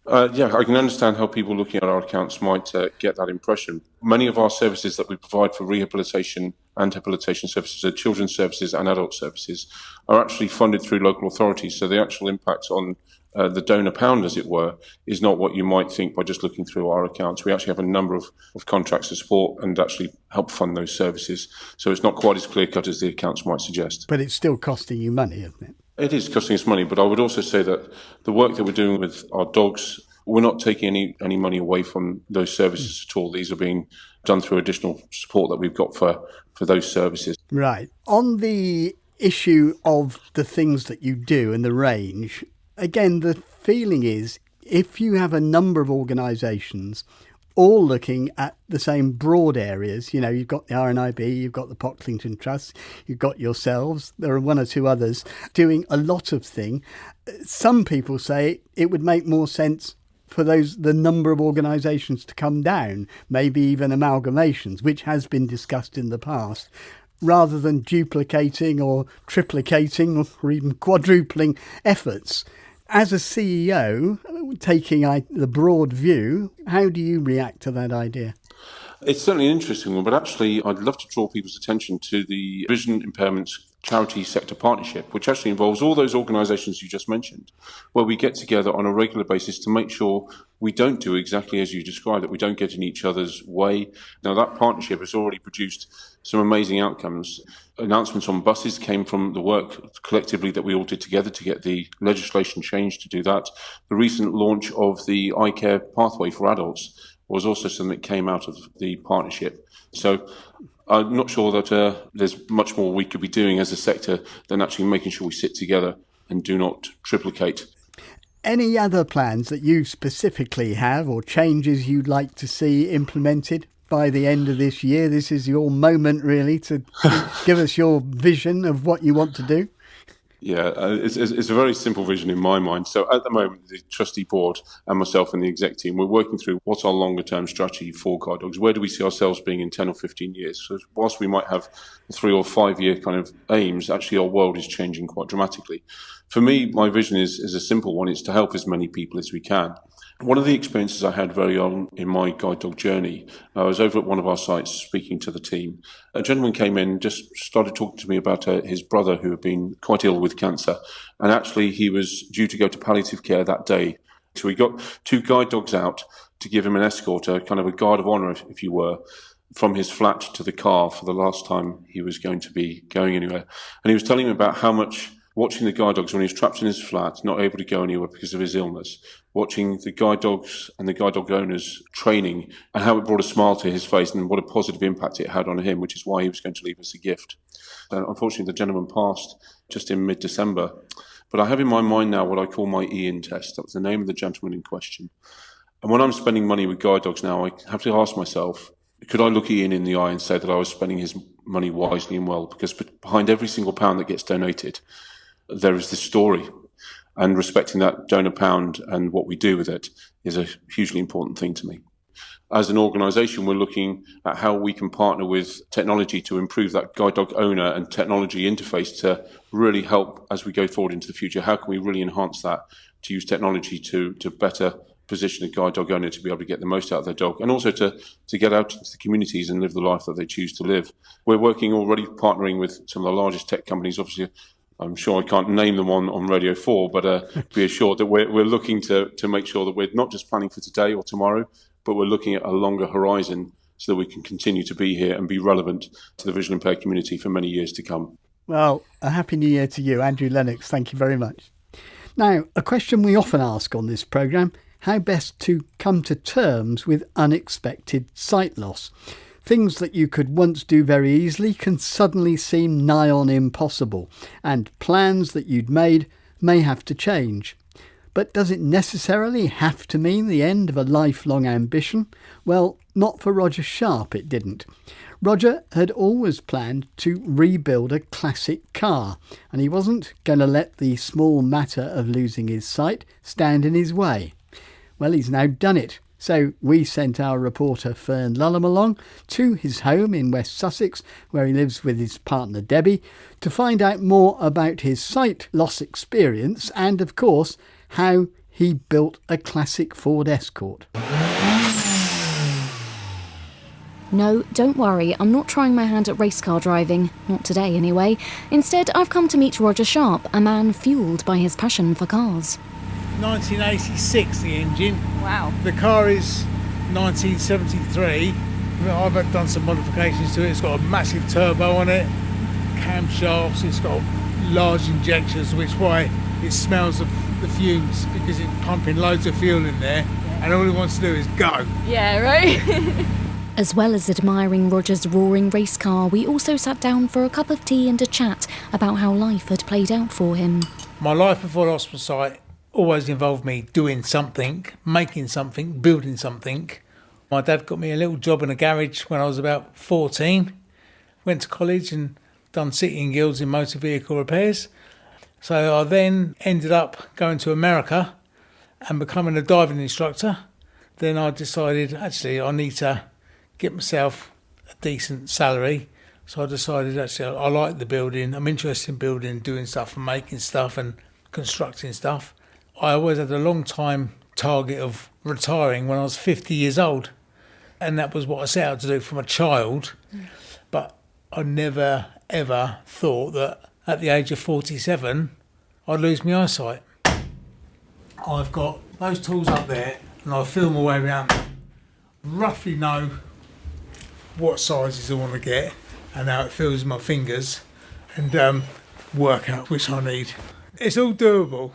Yeah, I can understand how people looking at our accounts might get that impression. Many of our services that we provide for rehabilitation and habilitation services, so children's services and adult services, are actually funded through local authorities. So the actual impact on the donor pound, as it were, is not what you might think by just looking through our accounts. We actually have a number of contracts to support and actually help fund those services. So it's not quite as clear-cut as the accounts might suggest. But it's still costing you money, isn't it? It is costing us money, but I would also say that the work that we're doing with our dogs, we're not taking any money away from those services at all. These are being done through additional support that we've got for those services. Right. On the issue of the things that you do and the range, again, the feeling is if you have a number of organisations all looking at the same broad areas, you know, you've got the RNIB, you've got the Pocklington Trust, you've got yourselves, there are one or two others doing a lot of things. Some people say it would make more sense for the number of organisations to come down, maybe even amalgamations, which has been discussed in the past, rather than duplicating or triplicating or even quadrupling efforts. As a CEO, taking the broad view, how do you react to that idea? It's certainly an interesting one, but actually I'd love to draw people's attention to the Vision Impairments Charity Sector Partnership, which actually involves all those organisations you just mentioned, where we get together on a regular basis to make sure we don't do exactly as you described, that we don't get in each other's way. Now, that partnership has already produced some amazing outcomes. Announcements on buses came from the work collectively that we all did together to get the legislation changed to do that. The recent launch of the iCare pathway for adults was also something that came out of the partnership. So I'm not sure that there's much more we could be doing as a sector than actually making sure we sit together and do not triplicate. Any other plans that you specifically have or changes you'd like to see implemented by the end of this year? This is your moment really to give us your vision of what you want to do. Yeah, it's a very simple vision in my mind. So at the moment, the trustee board and myself and the exec team, we're working through what's our longer term strategy for Guide Dogs. Where do we see ourselves being in 10 or 15 years? So whilst we might have 3 or 5 year kind of aims, actually our world is changing quite dramatically. For me, my vision is a simple one. It's to help as many people as we can. One of the experiences I had very on in my guide dog journey, I was over at one of our sites speaking to the team. A gentleman came in, just started talking to me about his brother who had been quite ill with cancer. And actually he was due to go to palliative care that day. So we got 2 guide dogs out to give him an escort, a kind of a guard of honour, if you were, from his flat to the car for the last time he was going to be going anywhere. And he was telling me about how much watching the guide dogs when he was trapped in his flat, not able to go anywhere because of his illness, watching the guide dogs and the guide dog owners training and how it brought a smile to his face and what a positive impact it had on him, which is why he was going to leave us a gift. Unfortunately, the gentleman passed just in mid-December. But I have in my mind now what I call my Ian test. That was the name of the gentleman in question. And when I'm spending money with guide dogs now, I have to ask myself, could I look Ian in the eye and say that I was spending his money wisely and well? Because behind every single pound that gets donated, there is this story, and respecting that donor pound and what we do with it is a hugely important thing to me. As an organisation, we're looking at how we can partner with technology to improve that guide dog owner and technology interface to really help as we go forward into the future. How can we really enhance that to use technology to better position a guide dog owner to be able to get the most out of their dog, and also to get out into the communities and live the life that they choose to live. We're working already partnering with some of the largest tech companies. Obviously, I'm sure I can't name them on Radio 4, but be assured that we're looking to make sure that we're not just planning for today or tomorrow, but we're looking at a longer horizon so that we can continue to be here and be relevant to the visually impaired community for many years to come. Well, a happy new year to you, Andrew Lennox. Thank you very much. Now, a question we often ask on this programme, how best to come to terms with unexpected sight loss. Things that you could once do very easily can suddenly seem nigh on impossible, and plans that you'd made may have to change. But does it necessarily have to mean the end of a lifelong ambition? Well, not for Roger Sharp, it didn't. Roger had always planned to rebuild a classic car, and he wasn't going to let the small matter of losing his sight stand in his way. Well, he's now done it. So we sent our reporter Fern Lulham along to his home in West Sussex, where he lives with his partner Debbie, to find out more about his sight loss experience and, of course, how he built a classic Ford Escort. No, don't worry, I'm not trying my hand at race car driving. Not today, anyway. Instead, I've come to meet Roger Sharp, a man fuelled by his passion for cars. 1986, the engine. Wow. The car is 1973. I've done some modifications to it. It's got a massive turbo on it, camshafts, it's got large injectors, which is why it smells of the fumes, because it's pumping loads of fuel in there, and all it wants to do is go. Yeah, right? As well as admiring Roger's roaring race car, we also sat down for a cup of tea and a chat about how life had played out for him. My life before the hospital site always involved me doing something, making something, building something. My dad got me a little job in a garage when I was about 14. Went to college and done City and Guilds in motor vehicle repairs. So I then ended up going to America and becoming a diving instructor. Then I decided, actually, I need to get myself a decent salary. So I decided, actually, I like the building. I'm interested in building, doing stuff and making stuff and constructing stuff. I always had a long time target of retiring when I was 50 years old. And that was what I set out to do from a child. But I never, ever thought that at the age of 47, I'd lose my eyesight. I've got those tools up there and I feel my way around them. Roughly know what sizes I want to get and how it feels in my fingers, and work out which I need. It's all doable.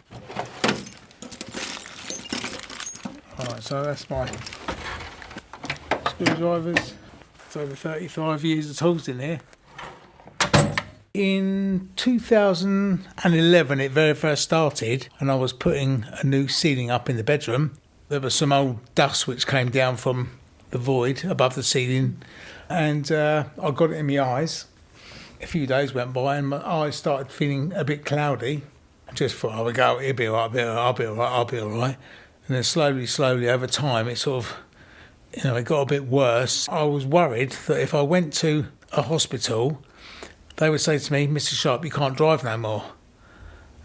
Alright, so that's my screwdrivers. It's over 35 years of tools in here. In 2011 it very first started, and I was putting a new ceiling up in the bedroom. There was some old dust which came down from the void above the ceiling, and I got it in my eyes. A few days went by and my eyes started feeling a bit cloudy. I just thought, I would go, it'll be all right, I'll be all right. And then slowly over time it sort of, it got a bit worse. I was worried that if I went to a hospital, they would say to me, Mr. Sharp, you can't drive no more.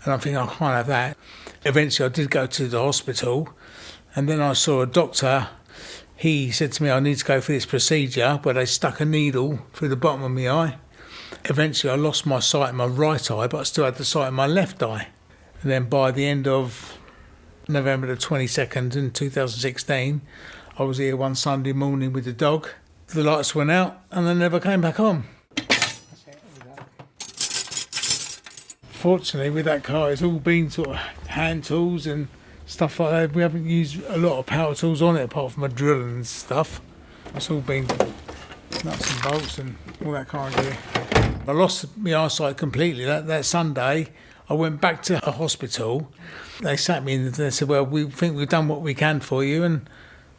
And I'm thinking, I can't have that. Eventually I did go to the hospital, and then I saw a doctor. He said to me, I need to go for this procedure where they stuck a needle through the bottom of my eye. Eventually I lost my sight in my right eye, but I still had the sight in my left eye. And then by the end of November the 22nd in 2016, I was here one Sunday morning with the dog. The lights went out and they never came back on. Fortunately, with that car, it's all been sort of hand tools and stuff like that. We haven't used a lot of power tools on it, apart from a drill and stuff. It's all been nuts and bolts and all that kind of gear. I lost my eyesight completely. That Sunday, I went back to a hospital. They sat me in and they said, well, we think we've done what we can for you, and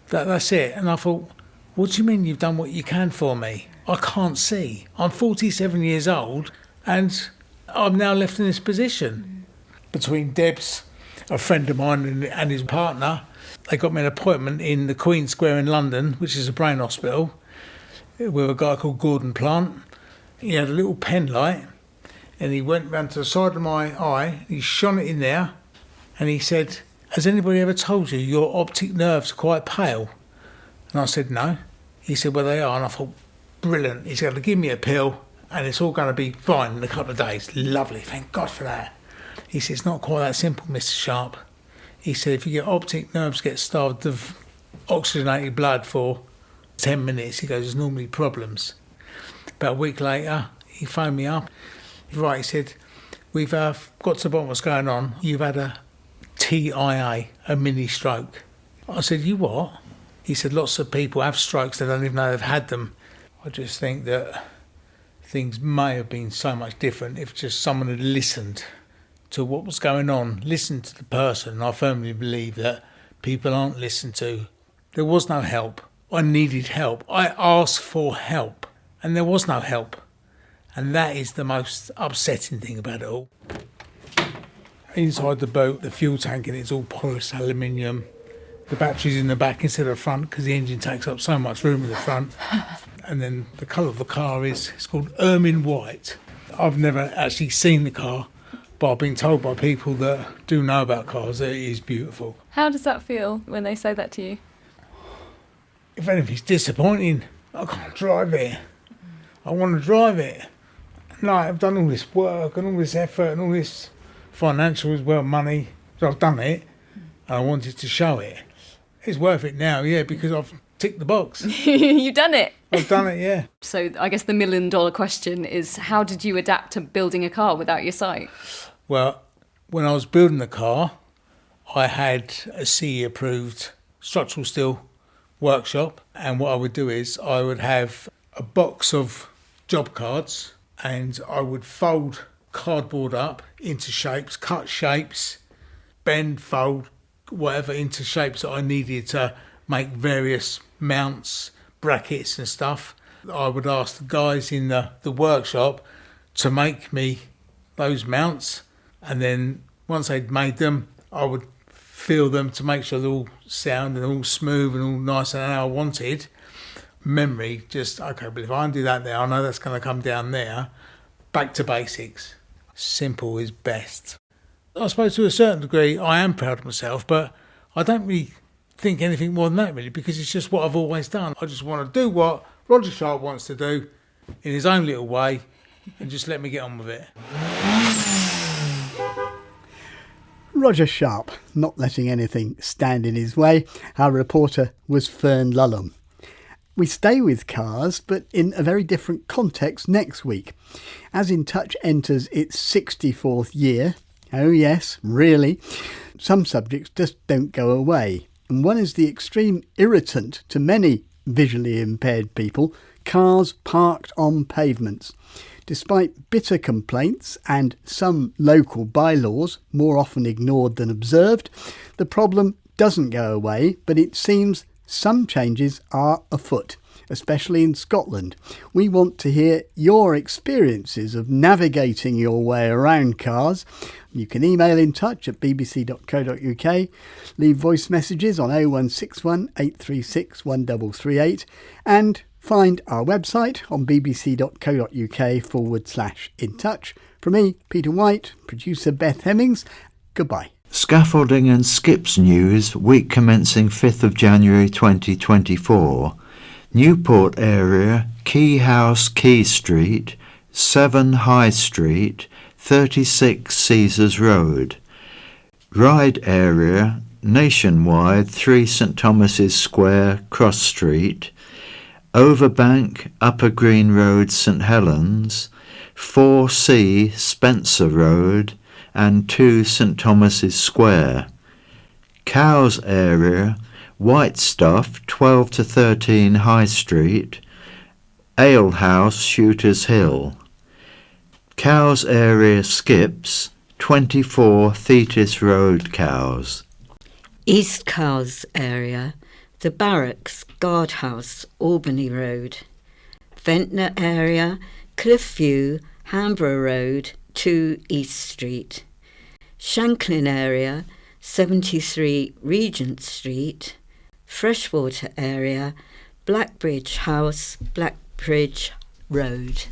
that's it. And I thought, what do you mean you've done what you can for me? I can't see. I'm 47 years old, and I'm now left in this position. Between Debs, a friend of mine, and his partner, they got me an appointment in the Queen Square in London, which is a brain hospital, with a guy called Gordon Plant. He had a little pen light, and he went round to the side of my eye, he shone it in there, and he said, has anybody ever told you your optic nerves are quite pale? And I said, no. He said, well, they are. And I thought, brilliant. He's going to give me a pill, and it's all going to be fine in a couple of days. Lovely, thank God for that. He said, it's not quite that simple, Mr. Sharp. He said, if your optic nerves get starved of oxygenated blood for 10 minutes, he goes, there's normally problems. About a week later, he phoned me up. Right, he said, we've got to the bottom of what's going on. You've had a TIA, a mini stroke. I said, you what? He said, lots of people have strokes, they don't even know they've had them. I just think that things may have been so much different if just someone had listened to what was going on, listen to the person. And I firmly believe that people aren't listened to. There was no help. I needed help. I asked for help and there was no help. And that is the most upsetting thing about it all. Inside the boat, the fuel tank in it's all polished aluminium. The battery's in the back instead of the front because the engine takes up so much room in the front. And then the colour of the car it's called ermine white. I've never actually seen the car, but I've been told by people that do know about cars that it is beautiful. How does that feel when they say that to you? If anything, it's disappointing. I can't drive it. I want to drive it. No, I've done all this work and all this effort and all this financial as well, money. So I've done it and I wanted to show it. It's worth it now, yeah, because I've ticked the box. You've done it. I've done it, yeah. So I guess the $1 million question is, how did you adapt to building a car without your sight? Well, when I was building the car, I had a CE-approved structural steel workshop, and what I would do is I would have a box of job cards and I would fold cardboard up into shapes, cut shapes, bend, fold, whatever into shapes that I needed to make various mounts, brackets and stuff. I would ask the guys in the workshop to make me those mounts, and then once they'd made them, I would feel them to make sure they're all sound and all smooth and all nice and how I wanted. Memory, just, okay, but if I undo that there, I know that's going to come down there. Back to basics. Simple is best. I suppose to a certain degree I am proud of myself, but I don't really think anything more than that really, because it's just what I've always done. I just want to do what Roger Sharp wants to do in his own little way and just let me get on with it. Roger Sharp, not letting anything stand in his way. Our reporter was Fern Lulham. We stay with cars, but in a very different context next week. As In Touch enters its 64th year, oh yes, really, some subjects just don't go away. And one is the extreme irritant to many visually impaired people, cars parked on pavements. Despite bitter complaints and some local bylaws, more often ignored than observed, the problem doesn't go away, but it seems some changes are afoot, especially in Scotland. We want to hear your experiences of navigating your way around cars. You can email In Touch at bbc.co.uk, leave voice messages on 0161 836 1338 and find our website on bbc.co.uk/in touch. From me, Peter White, producer Beth Hemmings, goodbye. Scaffolding and Skips News, week commencing 5th of January 2024. Newport area, Key House, Key Street, 7 High Street, 36 Caesars Road. Ryde area, Nationwide, 3 St Thomas's Square, Cross Street. Overbank, Upper Green Road, St Helens, 4C, Spencer Road, and 2 St Thomas's Square. Cowes area, White Stuff, 12 to 13 High Street, Ale House, Shooters Hill. Cowes area Skips, 24 Thetis Road, Cowes. East Cowes area, the Barracks, Guardhouse, Albany Road. Ventnor area, Cliffview, Hamborough Road, 2 East Street. Shanklin area, 73 Regent Street. Freshwater area, Blackbridge House, Blackbridge Road.